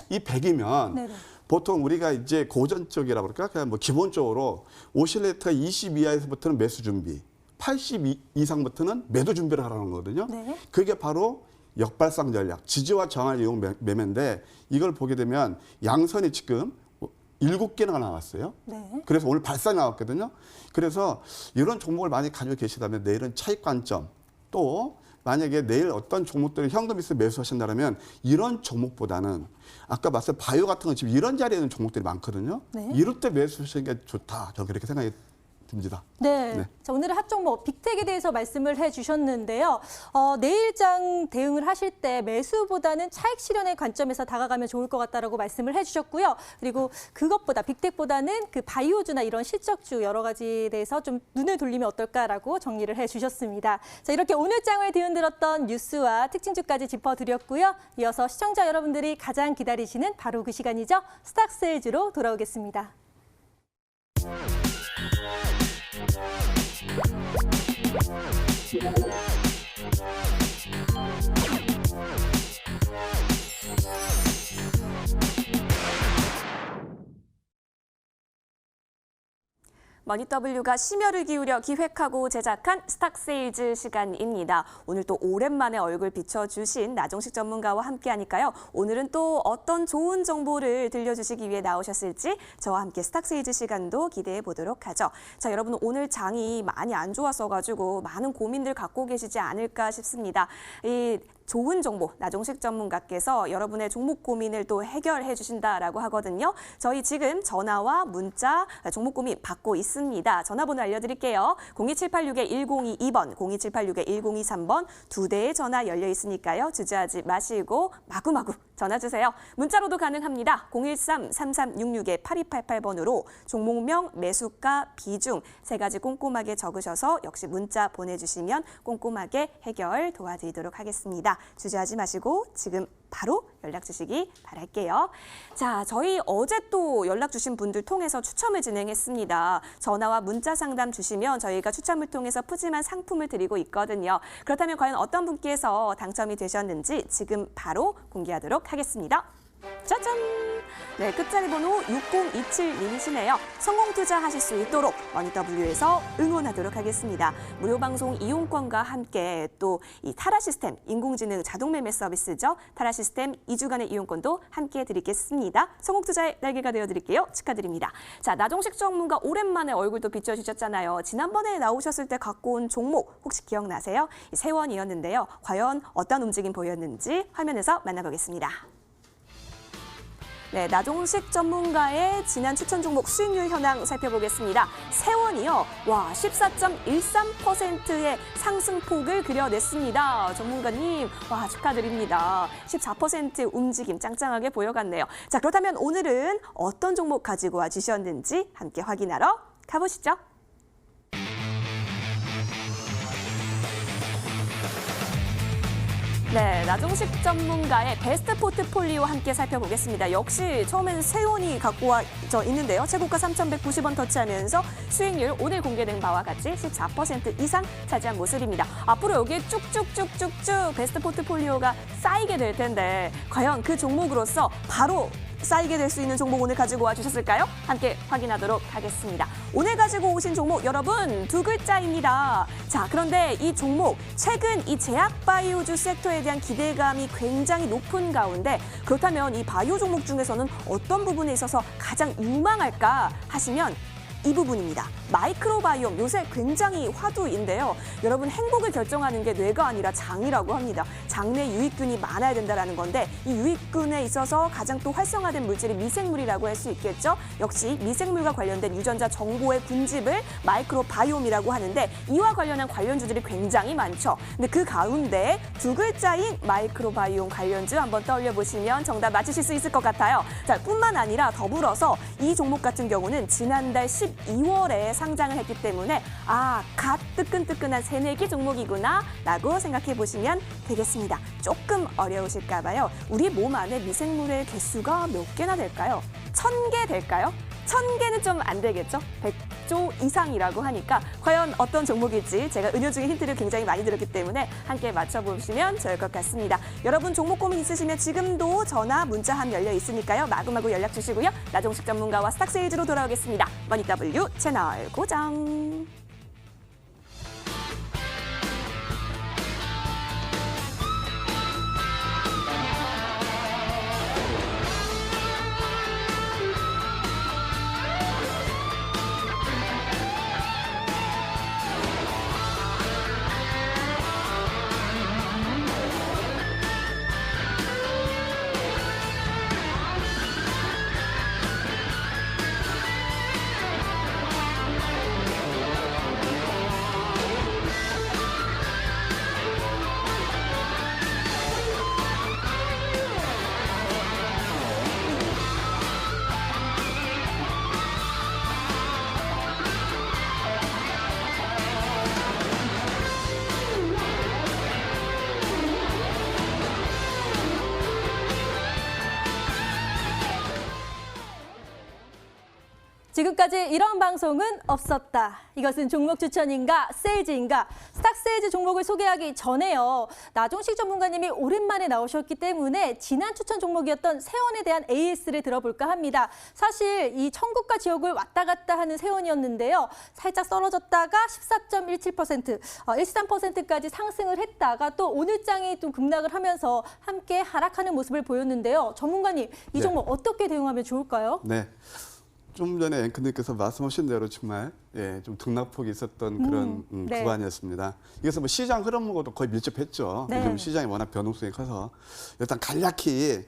이 100이면 네네. 보통 우리가 이제 고전적이라고 그럴까? 그냥 뭐 기본적으로 오실레이터가 20 이하에서부터는 매수 준비, 80 이상부터는 매도 준비를 하라는 거거든요. 네. 그게 바로 역발상 전략, 지지와 저항을 이용 매매인데 이걸 보게 되면 양선이 지금 7개나 나왔어요. 네. 그래서 오늘 발산이 나왔거든요. 그래서 이런 종목을 많이 가지고 계시다면 내일은 차익 관점 또 만약에 내일 어떤 종목들을 현금 있어 매수하신다면 이런 종목보다는 아까 말씀 바이오 같은 건 지금 이런 자리에 있는 종목들이 많거든요. 네. 이럴 때 매수하시는 게 좋다. 저는 그렇게 생각이 듭니다. 네. 네. 자, 오늘은 핫 종목 빅텍에 대해서 말씀을 해주셨는데요. 내일장 대응을 하실 때 매수보다는 차익 실현의 관점에서 다가가면 좋을 것 같다라고 말씀을 해주셨고요. 그리고 그것보다 빅텍보다는 그 바이오주나 이런 실적주 여러 가지에 대해서 좀 눈을 돌리면 어떨까라고 정리를 해주셨습니다. 자, 이렇게 오늘 장을 뒤흔들었던 뉴스와 특징주까지 짚어드렸고요. 이어서 시청자 여러분들이 가장 기다리시는 바로 그 시간이죠. 스탁스일주로 돌아오겠습니다. 머니W가 심혈을 기울여 기획하고 제작한 스탁세일즈 시간입니다. 오늘 또 오랜만에 얼굴 비춰주신 나종식 전문가와 함께하니까요. 오늘은 또 어떤 좋은 정보를 들려주시기 위해 나오셨을지 저와 함께 스탁세일즈 시간도 기대해 보도록 하죠. 자, 여러분 오늘 장이 많이 안 좋았어가지고 많은 고민들 갖고 계시지 않을까 싶습니다. 이 좋은 정보 나종식 전문가께서 여러분의 종목 고민을 또 해결해 주신다라고 하거든요. 저희 지금 전화와 문자 종목 고민 받고 있습니다. 전화번호 알려드릴게요. 02786-1022번, 02786-1023번 두 대의 전화 열려 있으니까요. 주저하지 마시고 마구마구 전화 주세요. 문자로도 가능합니다. 013-3366-8288번으로 종목명, 매수가, 비중 세 가지 꼼꼼하게 적으셔서 역시 문자 보내주시면 꼼꼼하게 해결 도와드리도록 하겠습니다. 주저하지 마시고 지금 바로 연락 주시기 바랄게요. 자, 저희 어제 또 연락 주신 분들 통해서 추첨을 진행했습니다. 전화와 문자 상담 주시면 저희가 추첨을 통해서 푸짐한 상품을 드리고 있거든요. 그렇다면 과연 어떤 분께서 당첨이 되셨는지 지금 바로 공개하도록 하겠습니다. 짜잔! 네, 끝자리 번호 6027님이시네요. 성공 투자하실 수 있도록 머니W에서 응원하도록 하겠습니다. 무료 방송 이용권과 함께 또 이 타라 시스템 인공지능 자동 매매 서비스죠. 타라 시스템 2주간의 이용권도 함께 드리겠습니다. 성공 투자의 날개가 되어드릴게요. 축하드립니다. 자, 나종식 전문가 오랜만에 얼굴도 비춰주셨잖아요. 지난번에 나오셨을 때 갖고 온 종목 혹시 기억나세요? 세원이었는데요. 과연 어떤 움직임 보였는지 화면에서 만나보겠습니다. 네, 나종식 전문가의 지난 추천 종목 수익률 현황 살펴보겠습니다. 세원이요, 와 14.13%의 상승폭을 그려냈습니다. 전문가님, 와 축하드립니다. 14% 움직임 짱짱하게 보여갔네요. 자, 그렇다면 오늘은 어떤 종목 가지고 와주셨는지 함께 확인하러 가보시죠. 네, 나종식 전문가의 베스트 포트폴리오 함께 살펴보겠습니다. 역시 처음엔 세원이 갖고 와 있는데요. 최고가 3,190원 터치하면서 수익률 오늘 공개된 바와 같이 14% 이상 차지한 모습입니다. 앞으로 여기에 쭉쭉쭉쭉쭉 베스트 포트폴리오가 쌓이게 될 텐데 과연 그 종목으로서 바로 쌓이게 될 수 있는 종목 오늘 가지고 와주셨을까요? 함께 확인하도록 하겠습니다. 오늘 가지고 오신 종목 여러분 두 글자입니다. 자, 그런데 이 종목 최근 이 제약바이오주 섹터에 대한 기대감이 굉장히 높은 가운데 그렇다면 이 바이오 종목 중에서는 어떤 부분에 있어서 가장 유망할까 하시면 이 부분입니다. 마이크로바이옴 요새 굉장히 화두인데요. 여러분 행복을 결정하는 게 뇌가 아니라 장이라고 합니다. 장 내 유익균이 많아야 된다는 건데 이 유익균에 있어서 가장 또 활성화된 물질이 미생물이라고 할 수 있겠죠. 역시 미생물과 관련된 유전자 정보의 군집을 마이크로바이옴이라고 하는데 이와 관련한 관련주들이 굉장히 많죠. 근데 그 가운데 두 글자인 마이크로바이옴 관련주 한번 떠올려 보시면 정답 맞추실 수 있을 것 같아요. 자, 뿐만 아니라 더불어서 이 종목 같은 경우는 지난달 12월에 상장을 했기 때문에 갓 뜨끈뜨끈한 새내기 종목이구나 라고 생각해 보시면 되겠습니다. 조금 어려우실까 봐요. 우리 몸 안에 미생물의 개수가 몇 개나 될까요? 1000개 될까요? 1000개는 좀 안 되겠죠? 100조 이상이라고 하니까 과연 어떤 종목일지 제가 은연 중에 힌트를 굉장히 많이 드렸기 때문에 함께 맞춰보시면 좋을 것 같습니다. 여러분 종목 고민 있으시면 지금도 전화, 문자함 열려 있으니까요. 마구마구 연락 주시고요. 나종식 전문가와 스탁세일즈로 돌아오겠습니다. 머니W 채널 고정. 지금까지 이런 방송은 없었다. 이것은 종목 추천인가 세일즈인가? 스탁세일즈 종목을 소개하기 전에요. 나종식 전문가님이 오랜만에 나오셨기 때문에 지난 추천 종목이었던 세원에 대한 AS를 들어볼까 합니다. 사실 이 천국과 지옥을 왔다 갔다 하는 세원이었는데요. 살짝 떨어졌다가 14.17%, 13%까지 상승을 했다가 또 오늘장이 좀 급락을 하면서 함께 하락하는 모습을 보였는데요. 전문가님, 이 종목 어떻게 대응하면 좋을까요? 네. 좀 전에 앵커님께서 말씀하신 대로 정말 좀 등락폭이 있었던 그런 네. 구간이었습니다. 이것은 뭐 시장 흐름하고도 거의 밀접했죠. 네. 요즘 시장이 워낙 변동성이 커서 일단 간략히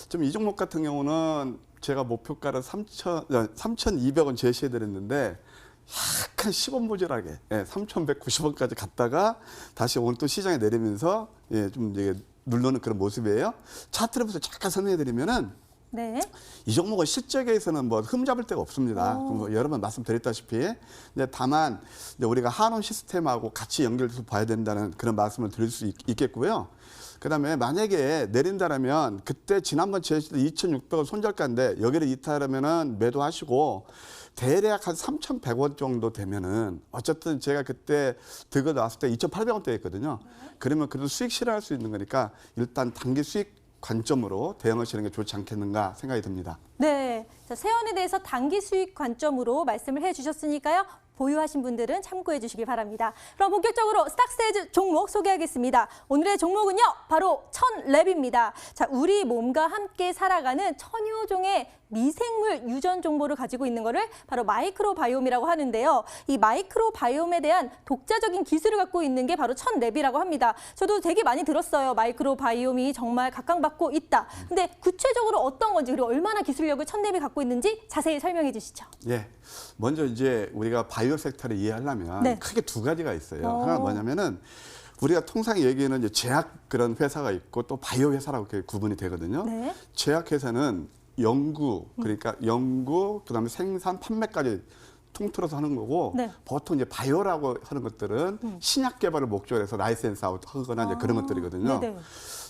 좀 이 종목 같은 경우는 제가 목표가를 3,200원 제시해드렸는데 약간 10원 모자라게 3,190원까지 갔다가 다시 오늘 또 시장에 내리면서 좀 이제 눌러는 그런 모습이에요. 차트를 보면서 잠깐 설명해드리면은. 네. 이 종목은 실적에서는 뭐 흠잡을 데가 없습니다. 뭐 여러 번 말씀드렸다시피 이제 다만 이제 우리가 한원 시스템하고 같이 연결해서 봐야 된다는 그런 말씀을 드릴 수 있겠고요. 그다음에 만약에 내린다라면 그때 지난번 제시도 2,600원 손절가인데 여기를 이탈하면은 매도하시고 대략 한 3,100원 정도 되면은 어쨌든 제가 그때 들고 나왔을 때 2,800원대였거든요. 그러면 그래도 수익 실현할 수 있는 거니까 일단 단기 수익 관점으로 대응하시는 게 좋지 않겠는가 생각이 듭니다. 네, 자, 세원에 대해서 단기 수익 관점으로 말씀을 해주셨으니까요. 보유하신 분들은 참고해 주시기 바랍니다. 그럼 본격적으로 스탁세일즈 종목 소개하겠습니다. 오늘의 종목은요, 바로 천랩입니다. 자, 우리 몸과 함께 살아가는 천여 종의 미생물 유전 정보를 가지고 있는 거를 바로 마이크로바이옴이라고 하는데요. 이 마이크로바이옴에 대한 독자적인 기술을 갖고 있는 게 바로 천랩이라고 합니다. 저도 되게 많이 들었어요. 마이크로바이옴이 정말 각광받고 있다. 근데 구체적으로 어떤 건지 그리고 얼마나 기술력을 천랩이 갖고 있는지 자세히 설명해 주시죠. 예. 먼저 이제 우리가 바이오 섹터를 이해하려면 네. 크게 두 가지가 있어요. 하나는 뭐냐면은 우리가 통상 얘기하는 이제 제약 그런 회사가 있고 또 바이오 회사라고 이렇게 구분이 되거든요. 네. 제약 회사는 연구, 그러니까 연구, 그다음에 생산, 판매까지 통틀어서 하는 거고 네. 보통 이제 바이오라고 하는 것들은 신약 개발을 목적으로 해서 라이센스 아웃 하거나 이제 그런 것들이거든요. 네네.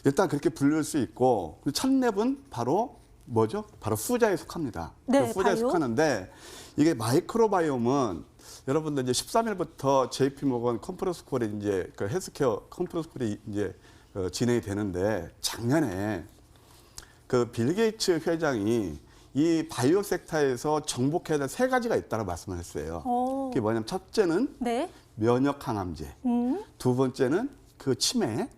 일단 그렇게 분류할 수 있고 천랩은 바로 뭐죠? 바로 후자에 속합니다. 네, 그 후자에 바이오? 속하는데 이게 마이크로바이옴은 여러분들 이제 13일부터 JP 모건 컨퍼런스 콜에 이제 그 헬스케어 컨퍼런스 콜이 이제 진행이 되는데 작년에 그 빌 게이츠 회장이 이 바이오 섹터에서 정복해야 될 세 가지가 있다고 말씀을 했어요. 그게 뭐냐면 첫째는 네. 면역 항암제, 두 번째는 그 치매,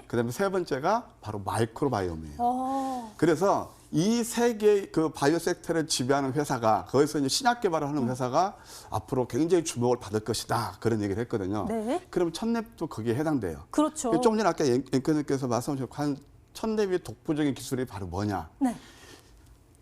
그다음에 세 번째가 바로 마이크로바이옴이에요. 그래서 이 세 개의 그 바이오 섹터를 지배하는 회사가 거기서 이제 신약 개발을 하는 회사가 앞으로 굉장히 주목을 받을 것이다 그런 얘기를 했거든요. 네. 그럼 천랩도 거기에 해당돼요. 그렇죠. 좀 전에 아까 앵커님께서 말씀하신 천랩의 독보적인 기술이 바로 뭐냐? 네.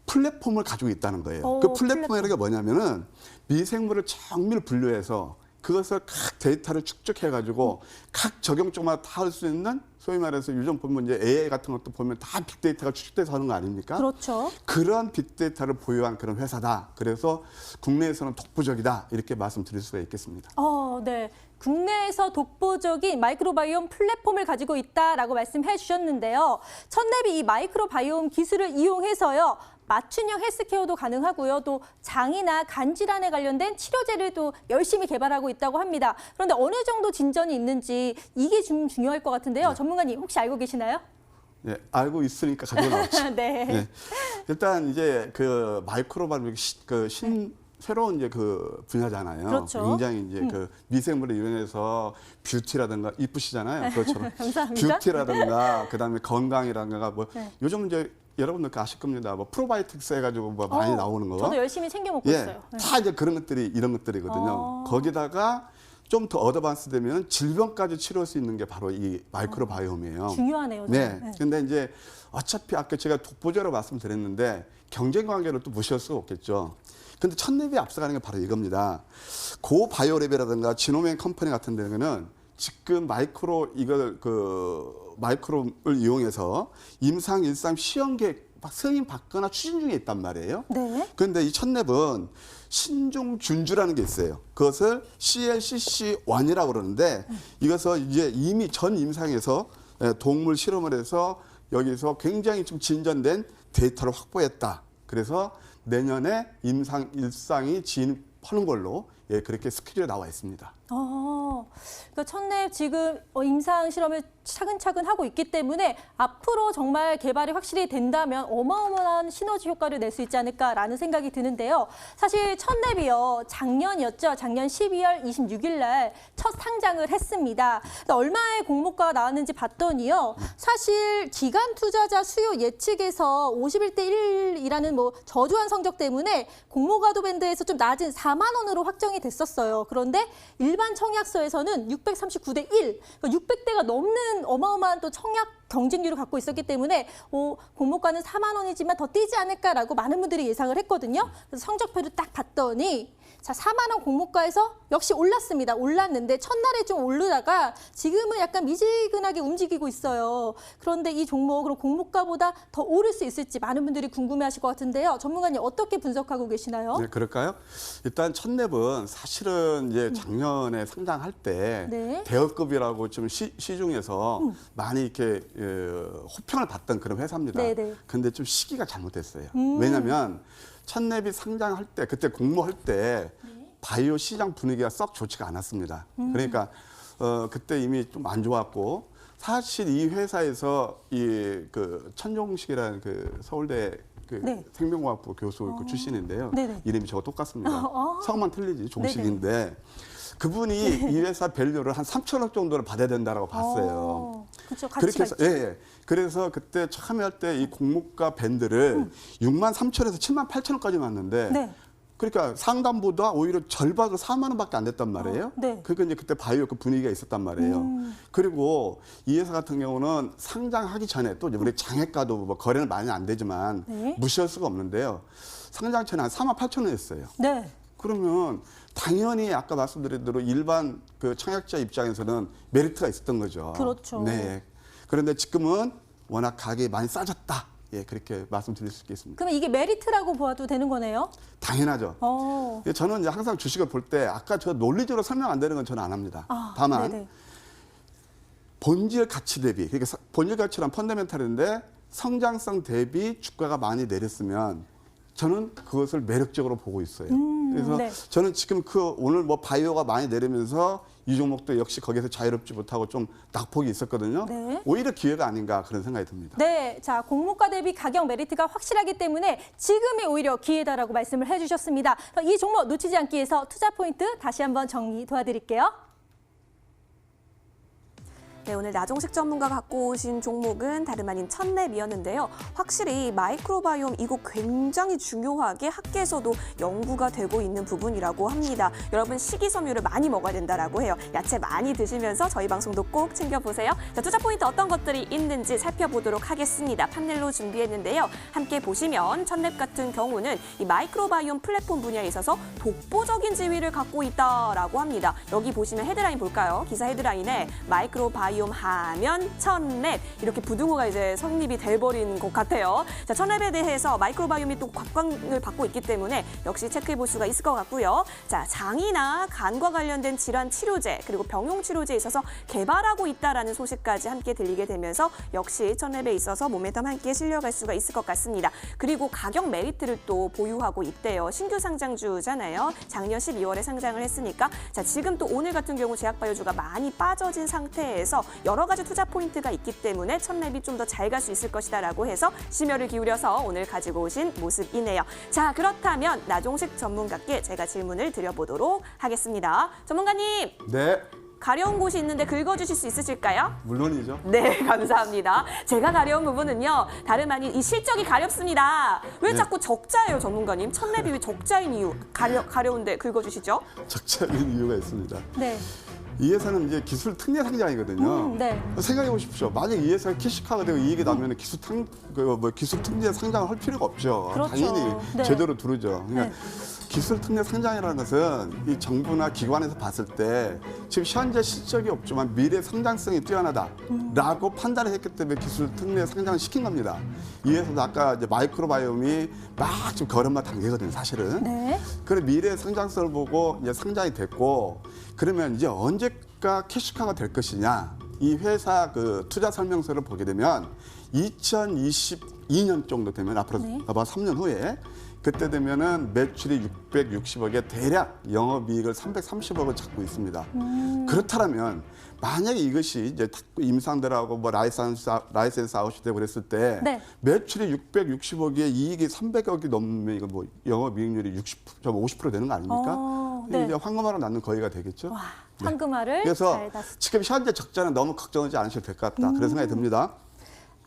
플랫폼을 가지고 있다는 거예요. 오, 그 플랫폼이라는 게 뭐냐면은 미생물을 정밀 분류해서 그것을 각 데이터를 축적해가지고 각 적용점마다 다 할 수 있는 소위 말해서 요즘 보면 이제 AI 같은 것도 보면 다 빅데이터가 축적돼서 하는 거 아닙니까? 그렇죠. 그런 빅데이터를 보유한 그런 회사다. 그래서 국내에서는 독보적이다. 이렇게 말씀드릴 수가 있겠습니다. 네. 국내에서 독보적인 마이크로바이옴 플랫폼을 가지고 있다라고 말씀해 주셨는데요. 천랩이 이 마이크로바이옴 기술을 이용해서요. 맞춤형 헬스케어도 가능하고요. 또 장이나 간 질환에 관련된 치료제를 또 열심히 개발하고 있다고 합니다. 그런데 어느 정도 진전이 있는지 이게 좀 중요할 것 같은데요. 전문가님 혹시 알고 계시나요? 네, 알고 있으니까 가지고 나왔죠. 네. 네. 일단 이제 그 마이크로바이옴 새로운 이제 그 분야잖아요. 그렇죠. 굉장히 이제 그 미생물을 이용해서 뷰티라든가 이쁘시잖아요. 그것처럼 감사합니다. 뷰티라든가 그다음에 건강이라든가 뭐 네. 요즘 이제 여러분들 아실 겁니다. 뭐 프로바이오틱스 해가지고 뭐 많이 나오는 거. 저도 열심히 챙겨 먹고 있어요. 네. 다 이제 그런 것들이 이런 것들이거든요. 거기다가 좀 더 어드밴스 되면 질병까지 치료할 수 있는 게 바로 이 마이크로바이옴이에요. 중요하네요. 네. 근데 이제 어차피 아까 제가 독보적으로 말씀드렸는데 경쟁 관계를 또 무시할 수가 없겠죠. 근데 천랩이 앞서가는 게 바로 이겁니다. 고바이오랩이라든가 지노맨 컴퍼니 같은 데는 지금 마이크로를 이용해서 임상 일상 시험 계획 막 승인 받거나 추진 중에 있단 말이에요. 네. 그런데 이 천랩은 신종 준주라는 게 있어요. 그것을 CLCC1이라고 그러는데 이것을 이제 이미 전 임상에서 동물 실험을 해서 여기서 굉장히 좀 진전된 데이터를 확보했다. 그래서 내년에 임상 일상이 진입하는 걸로 예, 그렇게 스케줄에 나와 있습니다. 그러니까 첫랩 지금 임상 실험을 차근차근 하고 있기 때문에 앞으로 정말 개발이 확실히 된다면 어마어마한 시너지 효과를 낼 수 있지 않을까라는 생각이 드는데요. 사실 첫랩이요, 작년이었죠. 작년 12월 26일 날 첫 상장을 했습니다. 얼마의 공모가가 나왔는지 봤더니요. 사실 기관 투자자 수요 예측에서 51대 1이라는 뭐 저조한 성적 때문에 공모가도 밴드에서 좀 낮은 4만 원으로 확정이 됐었어요. 그런데 일반 청약서에서는 639대 1, 600대가 넘는 어마어마한 또 청약 경쟁률을 갖고 있었기 때문에 공모가는 4만 원이지만 더 뛰지 않을까라고 많은 분들이 예상을 했거든요. 그래서 성적표를 딱 봤더니 자, 4만 원 공모가에서 역시 올랐습니다. 올랐는데 첫날에 좀 오르다가 지금은 약간 미지근하게 움직이고 있어요. 그런데 이 종목 그럼 공모가보다 더 오를 수 있을지 많은 분들이 궁금해하실 것 같은데요. 전문가님 어떻게 분석하고 계시나요? 네, 그럴까요? 일단 첫랩은 사실은 이제 작년에 상장할 때 네. 대여급이라고 좀 시중에서 많이 이렇게 호평을 받던 그런 회사입니다. 네네. 근데 좀 시기가 잘못됐어요. 왜냐하면 첫랩이 상장할 때 그때 공모할 때 바이오 시장 분위기가 썩 좋지가 않았습니다. 그러니까 그때 이미 좀 안 좋았고 사실 이 회사에서 이 그 천종식이라는 그 서울대 그 네. 생명과학부 교수 그 출신인데요. 네네. 이름이 저거 똑같습니다. 성만 틀리지 종식인데 그분이 이 회사 밸류를 한 3천억 정도를 받아야 된다라고 봤어요. 그렇죠. 그렇게 가치가 해서 있죠. 예. 그래서 그때 처음에 할 때 이 공모가 밴드를 6만 3천에서 7만 8천원까지 왔는데 네. 그러니까 상담보다 오히려 절반으로 4만 원밖에 안 됐단 말이에요. 네. 그러니까 이제 그때 바이오 그 분위기가 있었단 말이에요. 그리고 이 회사 같은 경우는 상장하기 전에 또 이제 우리 장외가도 뭐 거래는 많이 안 되지만 네. 무시할 수가 없는데요. 상장 전에 한 4만 8천 원이었어요. 네. 그러면 당연히 아까 말씀드린 대로 일반 그 청약자 입장에서는 메리트가 있었던 거죠. 그렇죠. 네. 그런데 지금은 워낙 가격이 많이 싸졌다. 예, 그렇게 말씀드릴 수 있겠습니다. 그러면 이게 메리트라고 보아도 되는 거네요? 당연하죠. 예, 저는 이제 항상 주식을 볼 때 아까 저 논리적으로 설명 안 되는 건 저는 안 합니다. 다만 네네. 본질 가치 대비, 그러니까 본질 가치란 펀더멘탈인데 성장성 대비 주가가 많이 내렸으면 저는 그것을 매력적으로 보고 있어요. 그래서 네. 저는 지금 오늘 뭐 바이오가 많이 내리면서 이 종목도 역시 거기서 자유롭지 못하고 좀 낙폭이 있었거든요. 네. 오히려 기회가 아닌가 그런 생각이 듭니다. 네, 자 공모가 대비 가격 메리트가 확실하기 때문에 지금이 오히려 기회다라고 말씀을 해주셨습니다. 이 종목 놓치지 않기 위해서 투자 포인트 다시 한번 정리 도와드릴게요. 네, 오늘 나종식 전문가가 갖고 오신 종목은 다름 아닌 첫랩이었는데요. 확실히 마이크로바이옴 이거 굉장히 중요하게 학계에서도 연구가 되고 있는 부분이라고 합니다. 여러분 식이섬유를 많이 먹어야 된다라고 해요. 야채 많이 드시면서 저희 방송도 꼭 챙겨보세요. 자, 투자 포인트 어떤 것들이 있는지 살펴보도록 하겠습니다. 판넬로 준비했는데요. 함께 보시면 첫랩 같은 경우는 이 마이크로바이옴 플랫폼 분야에 있어서 독보적인 지위를 갖고 있다라고 합니다. 여기 보시면 헤드라인 볼까요? 기사 헤드라인에 마이크로바이옴 하면 첫랩 이렇게 부등호가 이제 성립이 돼버린 것 같아요. 자, 첫랩에 대해서 마이크로바이옴이 또 각광을 받고 있기 때문에 역시 체크해 볼 수가 있을 것 같고요. 자, 장이나 간과 관련된 질환 치료제 그리고 병용 치료제에 있어서 개발하고 있다라는 소식까지 함께 들리게 되면서 역시 첫랩에 있어서 모멘텀 함께 실려갈 수가 있을 것 같습니다. 그리고 가격 메리트를 또 보유하고 있대요. 신규 상장주잖아요. 작년 12월에 상장을 했으니까 자, 지금 또 오늘 같은 경우 제약바이오주가 많이 빠져진 상태에서 여러 가지 투자 포인트가 있기 때문에 첫랩이 좀 더 잘 갈 수 있을 것이다라고 해서 심혈을 기울여서 오늘 가지고 오신 모습이네요. 자, 그렇다면 나종식 전문가께 제가 질문을 드려보도록 하겠습니다. 전문가님, 네, 가려운 곳이 있는데 긁어주실 수 있으실까요? 물론이죠. 네, 감사합니다. 제가 가려운 부분은요, 다름 아닌 이 실적이 가렵습니다. 왜 네. 자꾸 적자예요, 전문가님? 첫랩이 왜 적자인 이유 가려운데 긁어주시죠? 적자인 이유가 있습니다. 네. 이 회사는 이제 기술 특례 상장이거든요. 네. 생각해 보십시오. 만약 이 회사가 캐시카가 되고 이익이 나면 기술 특례 상장을 할 필요가 없죠. 그렇죠. 당연히 네. 제대로 들어오죠. 그러니까 네. 기술 특례 상장이라는 것은 이 정부나 기관에서 봤을 때 지금 현재 실적이 없지만 미래 성장성이 뛰어나다라고 판단을 했기 때문에 기술 특례 상장을 시킨 겁니다. 이 회사도 아까 이제 마이크로바이옴이 막 지금 걸음마 단계거든요, 사실은. 네. 그래 미래 성장성을 보고 이제 상장이 됐고 그러면 이제 언제가 캐시카가 될 것이냐 이 회사 그 투자 설명서를 보게 되면 2022년 정도 되면 앞으로 네. 아마 3년 후에 그때 되면은 매출이 660억에 대략 영업이익을 330억을 찾고 있습니다. 그렇다면 만약에 이것이 이제 임상들하고 뭐 라이센스 아웃이 되고 그랬을 때 네. 매출이 660억에 이익이 300억이 넘으면 이거 뭐 영업이익률이 50% 되는 거 아닙니까? 네. 이제 황금알을 낳는 거의가 되겠죠. 와, 황금알을 그래서 잘 낳습니다. 지금 현재 적자는 너무 걱정하지 않으셔도 될 것 같다. 그런 생각이 듭니다.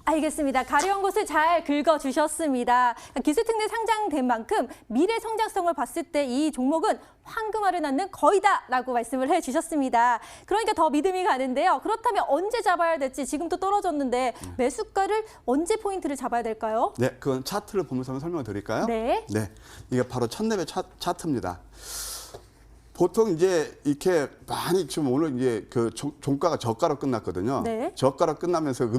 알겠습니다. 가려운 곳을 잘 긁어주셨습니다. 기술특례 상장된 만큼 미래 성장성을 봤을 때 이 종목은 황금알을 낳는 거의다라고 말씀을 해주셨습니다. 그러니까 더 믿음이 가는데요. 그렇다면 언제 잡아야 될지 지금도 떨어졌는데 매수가를 언제 포인트를 잡아야 될까요? 네, 그건 차트를 보면서 한번 설명을 드릴까요? 네. 네, 이게 바로 첫레벨 차트입니다. 보통 이제 이렇게 많이 지금 오늘 이제 그 종가가 저가로 끝났거든요. 네. 저가로 끝나면서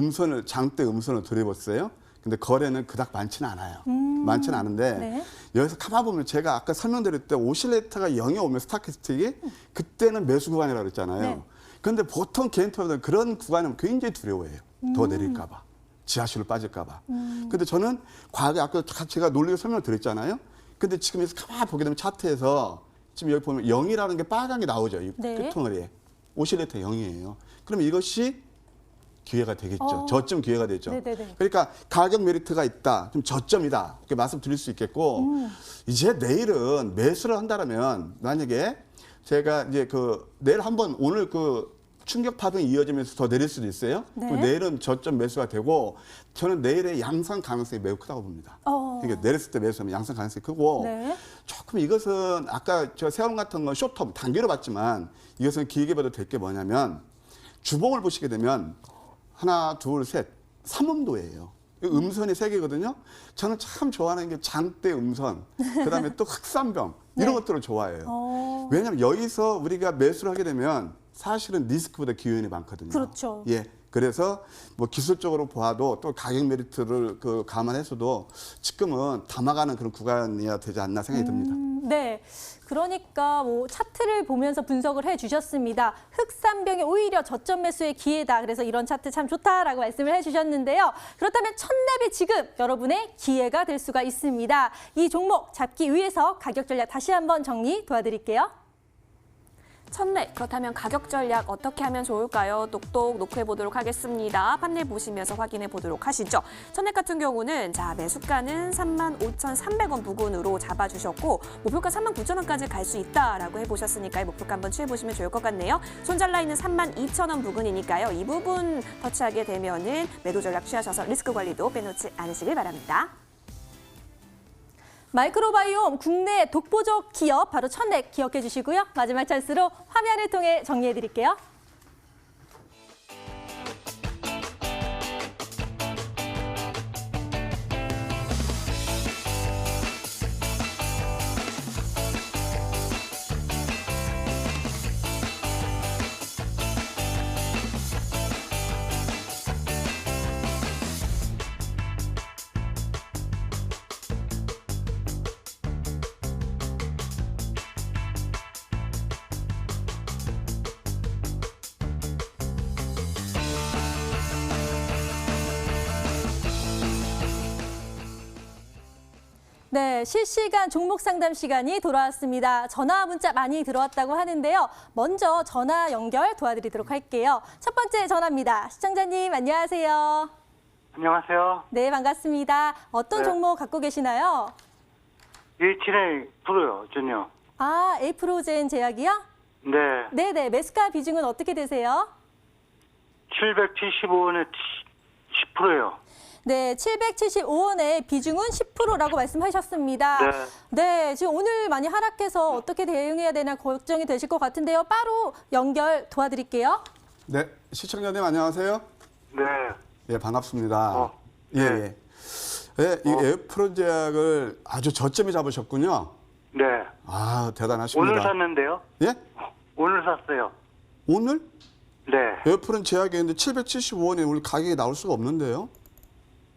장대 음선을 들여봤어요. 근데 거래는 그닥 많지는 않아요. 많지는 않은데 네. 여기서 가만 보면 제가 아까 설명드릴 때 오실레이터가 0에 오면 스타캐스틱이 그때는 매수 구간이라고 그랬잖아요. 네. 그런데 보통 개인 투자자들은 그런 구간은 굉장히 두려워해요. 더 내릴까 봐. 지하실로 빠질까 봐. 근데 저는 과거에 아까 제가 논리를 설명을 드렸잖아요. 근데 지금 여기서 가만 보게 되면 차트에서 지금 여기 보면 0이라는 게 빨갛게 나오죠. 이 네. 끝덩어리에. 오실레이터 0이에요. 그러면 이것이 기회가 되겠죠. 저점 기회가 되죠. 네네네. 그러니까 가격 메리트가 있다. 좀 저점이다. 이렇게 말씀드릴 수 있겠고 이제 내일은 매수를 한다면 만약에 제가 이제 내일 한번 오늘 충격 파동이 이어지면서 더 내릴 수도 있어요. 네. 그럼 내일은 저점 매수가 되고 저는 내일의 양상 가능성이 매우 크다고 봅니다. 그러니까 내렸을 때 매수하면 양상 가능성이 크고 네. 조금 이것은 아까 저 세움 같은 건 쇼텀 단기로 봤지만 이것은 길게 봐도 될 게 뭐냐면 주봉을 보시게 되면 하나, 둘, 셋, 3음도예요. 음선이 3개거든요. 저는 참 좋아하는 게 장대 음선, 그다음에 또 흑산병 이런 네. 것들을 좋아해요. 왜냐하면 여기서 우리가 매수를 하게 되면 사실은 리스크보다 기회는 많거든요. 그렇죠. 예. 그래서 뭐 기술적으로 보아도 또 가격 메리트를 감안해서도 지금은 담아가는 그런 구간이어야 되지 않나 생각이 듭니다. 네. 그러니까 뭐 차트를 보면서 분석을 해주셨습니다. 흑산병이 오히려 저점 매수의 기회다. 그래서 이런 차트 참 좋다라고 말씀을 해주셨는데요. 그렇다면 첫랩이 지금 여러분의 기회가 될 수가 있습니다. 이 종목 잡기 위해서 가격 전략 다시 한번 정리 도와드릴게요. 첫랩, 그렇다면 가격 전략 어떻게 하면 좋을까요? 똑똑 노크해 보도록 하겠습니다. 판넬 보시면서 확인해 보도록 하시죠. 첫랩 같은 경우는 매수가는 35,300원 부근으로 잡아주셨고 목표가 39,000원까지 갈 수 있다라고 해보셨으니까요. 목표가 한번 취해보시면 좋을 것 같네요. 손절 라인은 32,000원 부근이니까요. 이 부분 터치하게 되면은 매도 전략 취하셔서 리스크 관리도 빼놓지 않으시길 바랍니다. 마이크로바이옴 국내 독보적 기업 바로 첫랩 기억해 주시고요. 마지막 찬스로 화면을 통해 정리해 드릴게요. 네, 실시간 종목 상담 시간이 돌아왔습니다. 전화 문자 많이 들어왔다고 하는데요. 먼저 전화 연결 도와드리도록 할게요. 첫 번째 전화입니다. 시청자님 안녕하세요. 안녕하세요. 네, 반갑습니다. 어떤 네. 종목 갖고 계시나요? 127에 불어요, 전요. 아, 에이프로젠 제약이요? 네. 네네, 매수가 비중은 어떻게 되세요? 775원에 10%예요. 네, 775원의 비중은 10%라고 말씀하셨습니다. 네. 네, 지금 오늘 많이 하락해서 어떻게 대응해야 되나 걱정이 되실 것 같은데요. 바로 연결 도와드릴게요. 네, 시청자님 안녕하세요. 네. 예, 반갑습니다. 예, 네. 예. 예, 이 에어프로제약을 아주 저점에 잡으셨군요. 네. 아, 대단하십니다. 오늘 샀는데요. 예? 오늘 샀어요. 오늘? 네. 에어프론 제약이 있는데 775원에 오늘 가격이 나올 수가 없는데요.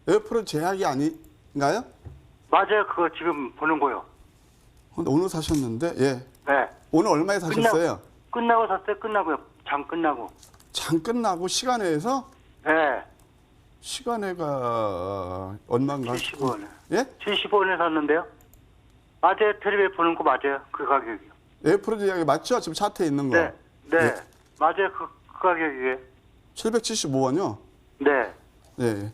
에어프론 제약이 아닌가요? 맞아요. 그거 지금 보는 거요. 오늘 사셨는데, 예. 네. 오늘 얼마에 사셨어요? 끝나고 샀어요. 끝나고요. 장 끝나고. 장 끝나고 시간에서? 네. 시간에가 얼마인가? 75원에. 예? 75원에 샀는데요. 맞아요. 텔레비에 보는 거 맞아요. 그 가격이요. 에어프로제 이야기 맞죠? 지금 차트에 있는 거. 네. 네. 예. 맞아요. 그 가격이에요. 775원요? 네. 예.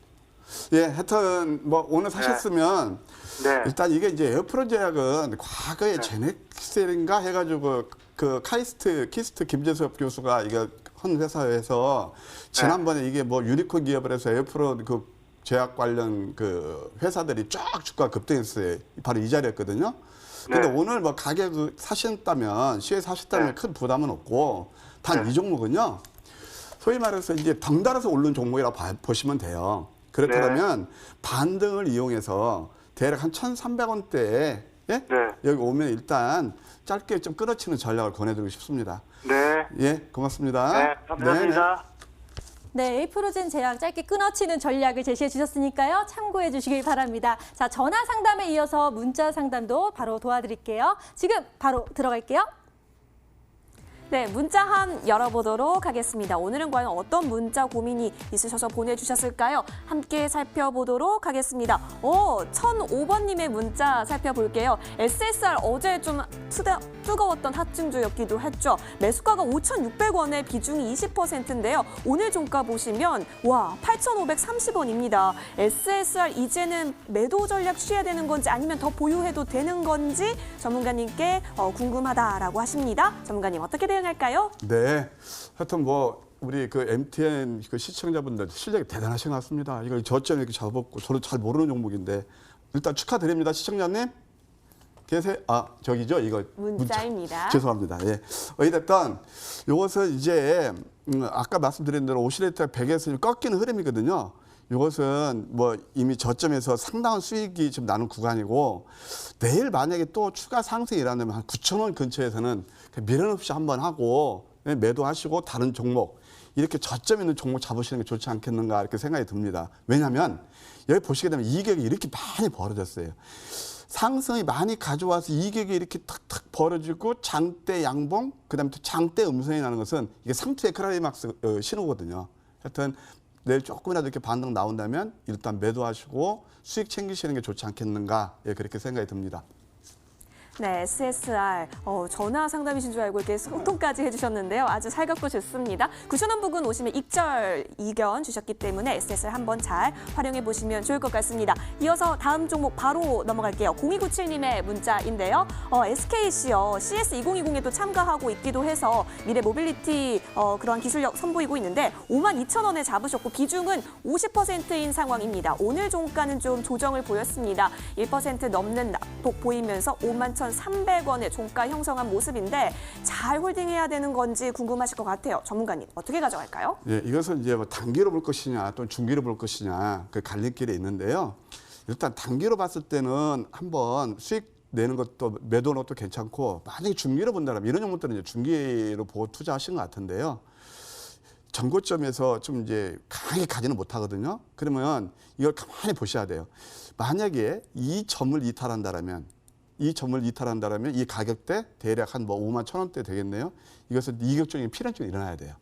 예, 하여튼 뭐 오늘 사셨으면 네. 일단 이게 이제 에어프로 제약은 과거에 제넥셀인가 해가지고 그 키스트 김재섭 교수가 이거 한 회사에서 지난번에 이게 뭐 유니콘 기업을 해서 에어프로 그 제약 관련 그 회사들이 쫙 주가 급등했어요. 바로 이 자리였거든요. 근데 네. 오늘 뭐 가격을 사셨다면 시에 사셨다면 네. 큰 부담은 없고 단 네. 이 종목은요. 소위 말해서 이제 덩달아서 오른 종목이라고 보시면 돼요. 그렇다면 반등을 이용해서 대략 한 1,300원대에 예? 네. 여기 오면 일단 짧게 좀 끊어치는 전략을 권해드리고 싶습니다. 네. 예, 고맙습니다. 네. 감사합니다. 네, 에이프로젠 제약 짧게 끊어치는 전략을 제시해 주셨으니까요. 참고해 주시길 바랍니다. 자, 전화 상담에 이어서 문자 상담도 바로 도와드릴게요. 지금 바로 들어갈게요. 네, 문자함 열어보도록 하겠습니다. 오늘은 과연 어떤 문자 고민이 있으셔서 보내주셨을까요? 함께 살펴보도록 하겠습니다. 1005번님의 문자 살펴볼게요. SSR 어제 좀 뜨거웠던 핫증주였기도 했죠. 매수가가 5,600원에 비중이 20%인데요. 오늘 종가 보시면 와 8,530원입니다. SSR 이제는 매도 전략 취해야 되는 건지 아니면 더 보유해도 되는 건지 전문가님께 궁금하다라고 하십니다. 전문가님 어떻게 대응할까요? 네. 하여튼 뭐 우리 그 MTN 그 시청자분들 실력이 대단하신 것 같습니다. 이걸 저점 이렇게 잡았고 저도 잘 모르는 종목인데 일단 축하드립니다. 시청자님. 계세요? 아, 저기죠? 이거 문자입니다. 죄송합니다. 예. 어찌됐든 이것은 이제 아까 말씀드린 대로 오시레이트가 100에서 꺾이는 흐름이거든요. 이것은 뭐 이미 저점에서 상당한 수익이 지금 나는 구간이고 내일 만약에 또 추가 상승이 일어나면 한 9,000원 근처에서는 미련 없이 한번 하고 매도하시고 다른 종목 이렇게 저점 있는 종목 잡으시는 게 좋지 않겠는가 이렇게 생각이 듭니다. 왜냐하면 여기 보시게 되면 이격이 이렇게 많이 벌어졌어요. 상승이 많이 가져와서 이격이 이렇게 탁탁 벌어지고 장대 양봉 그다음에 또 장대 음선이 나는 것은 이게 상투의 클라이막스 신호거든요. 하여튼 내일 조금이라도 이렇게 반등 나온다면 일단 매도하시고 수익 챙기시는 게 좋지 않겠는가 예, 그렇게 생각이 듭니다. 네, SSR 전화 상담이신 줄 알고 이렇게 소통까지 해주셨는데요. 아주 살갑고 좋습니다. 구천원 부근 오시면 익절 이견 주셨기 때문에 SSR 한번 잘 활용해 보시면 좋을 것 같습니다. 이어서 다음 종목 바로 넘어갈게요. 0297님의 문자인데요. SKC요. CS2020에도 참가하고 있기도 해서 미래 모빌리티 그런 기술력 선보이고 있는데 52,000원에 잡으셨고 비중은 50%인 상황입니다. 오늘 종가는 좀 조정을 보였습니다. 1% 넘는 낙폭 보이면서 51,300원의 종가 형성한 모습인데 잘 홀딩해야 되는 건지 궁금하실 것 같아요. 전문가님 어떻게 가져갈까요? 예, 이것은 이제 뭐 단기로 볼 것이냐 또 중기로 볼 것이냐 그 갈림길에 있는데요. 일단 단기로 봤을 때는 한번 수익 내는 것도 매도는 것도 괜찮고 만약에 중기로 본다면 이런 종목들은 이제 중기로 보고 투자하신 것 같은데요. 전고점에서 좀 이제 강하게 가지는 못하거든요. 그러면 이걸 가만히 보셔야 돼요. 만약에 이 점을 이탈한다라면 이 가격대 대략 한 뭐 51,000원대 되겠네요. 이것은 이격적인 필연적으로 일어나야 돼요.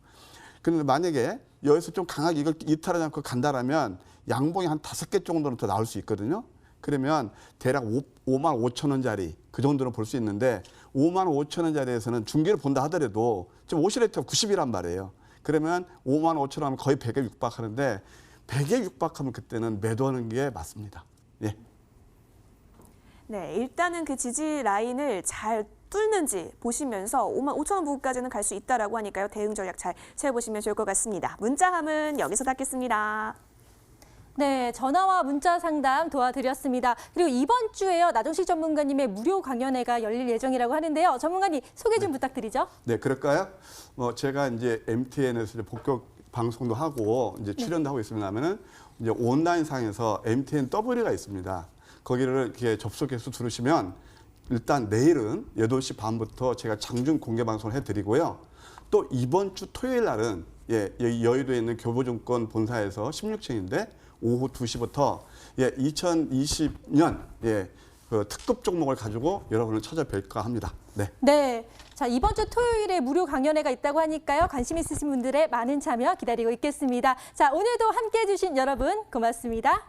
그런데 만약에 여기서 좀 강하게 이걸 이탈하지 않고 간다라면 양봉이 한 5개 정도는 더 나올 수 있거든요. 그러면 대략 55,000원짜리 그 정도는 볼 수 있는데 55,000원짜리에서는 중계를 본다 하더라도 지금 오시레이트가 90이란 말이에요. 그러면 55,000원 하면 거의 100에 육박하는데 100에 육박하면 그때는 매도하는 게 맞습니다. 예. 네, 일단은 그 지지 라인을 잘 뚫는지 보시면서 55,000원 부근까지는 갈 수 있다라고 하니까요. 대응 전략 잘 세워보시면 좋을 것 같습니다. 문자함은 여기서 닫겠습니다. 네, 전화와 문자 상담 도와드렸습니다. 그리고 이번 주에요. 나종식 전문가님의 무료 강연회가 열릴 예정이라고 하는데요. 전문가님 소개 좀 부탁드리죠. 네, 그럴까요? 제가 이제 MTN에서 이제 본격 방송도 하고 이제 출연도 하고 있습니다만은 이제 온라인 상에서 MTN W가 있습니다. 거기를 이렇게 접속해서 들으시면 일단 내일은 8시 반부터 제가 장중 공개 방송을 해드리고요. 또 이번 주 토요일 날은 여기 여의도에 있는 교보증권 본사에서 16층인데 오후 2시부터 2020년 그 특급 종목을 가지고 여러분을 찾아뵐까 합니다. 네. 네. 자, 이번 주 토요일에 무료 강연회가 있다고 하니까요. 관심 있으신 분들의 많은 참여 기다리고 있겠습니다. 자, 오늘도 함께해 주신 여러분 고맙습니다.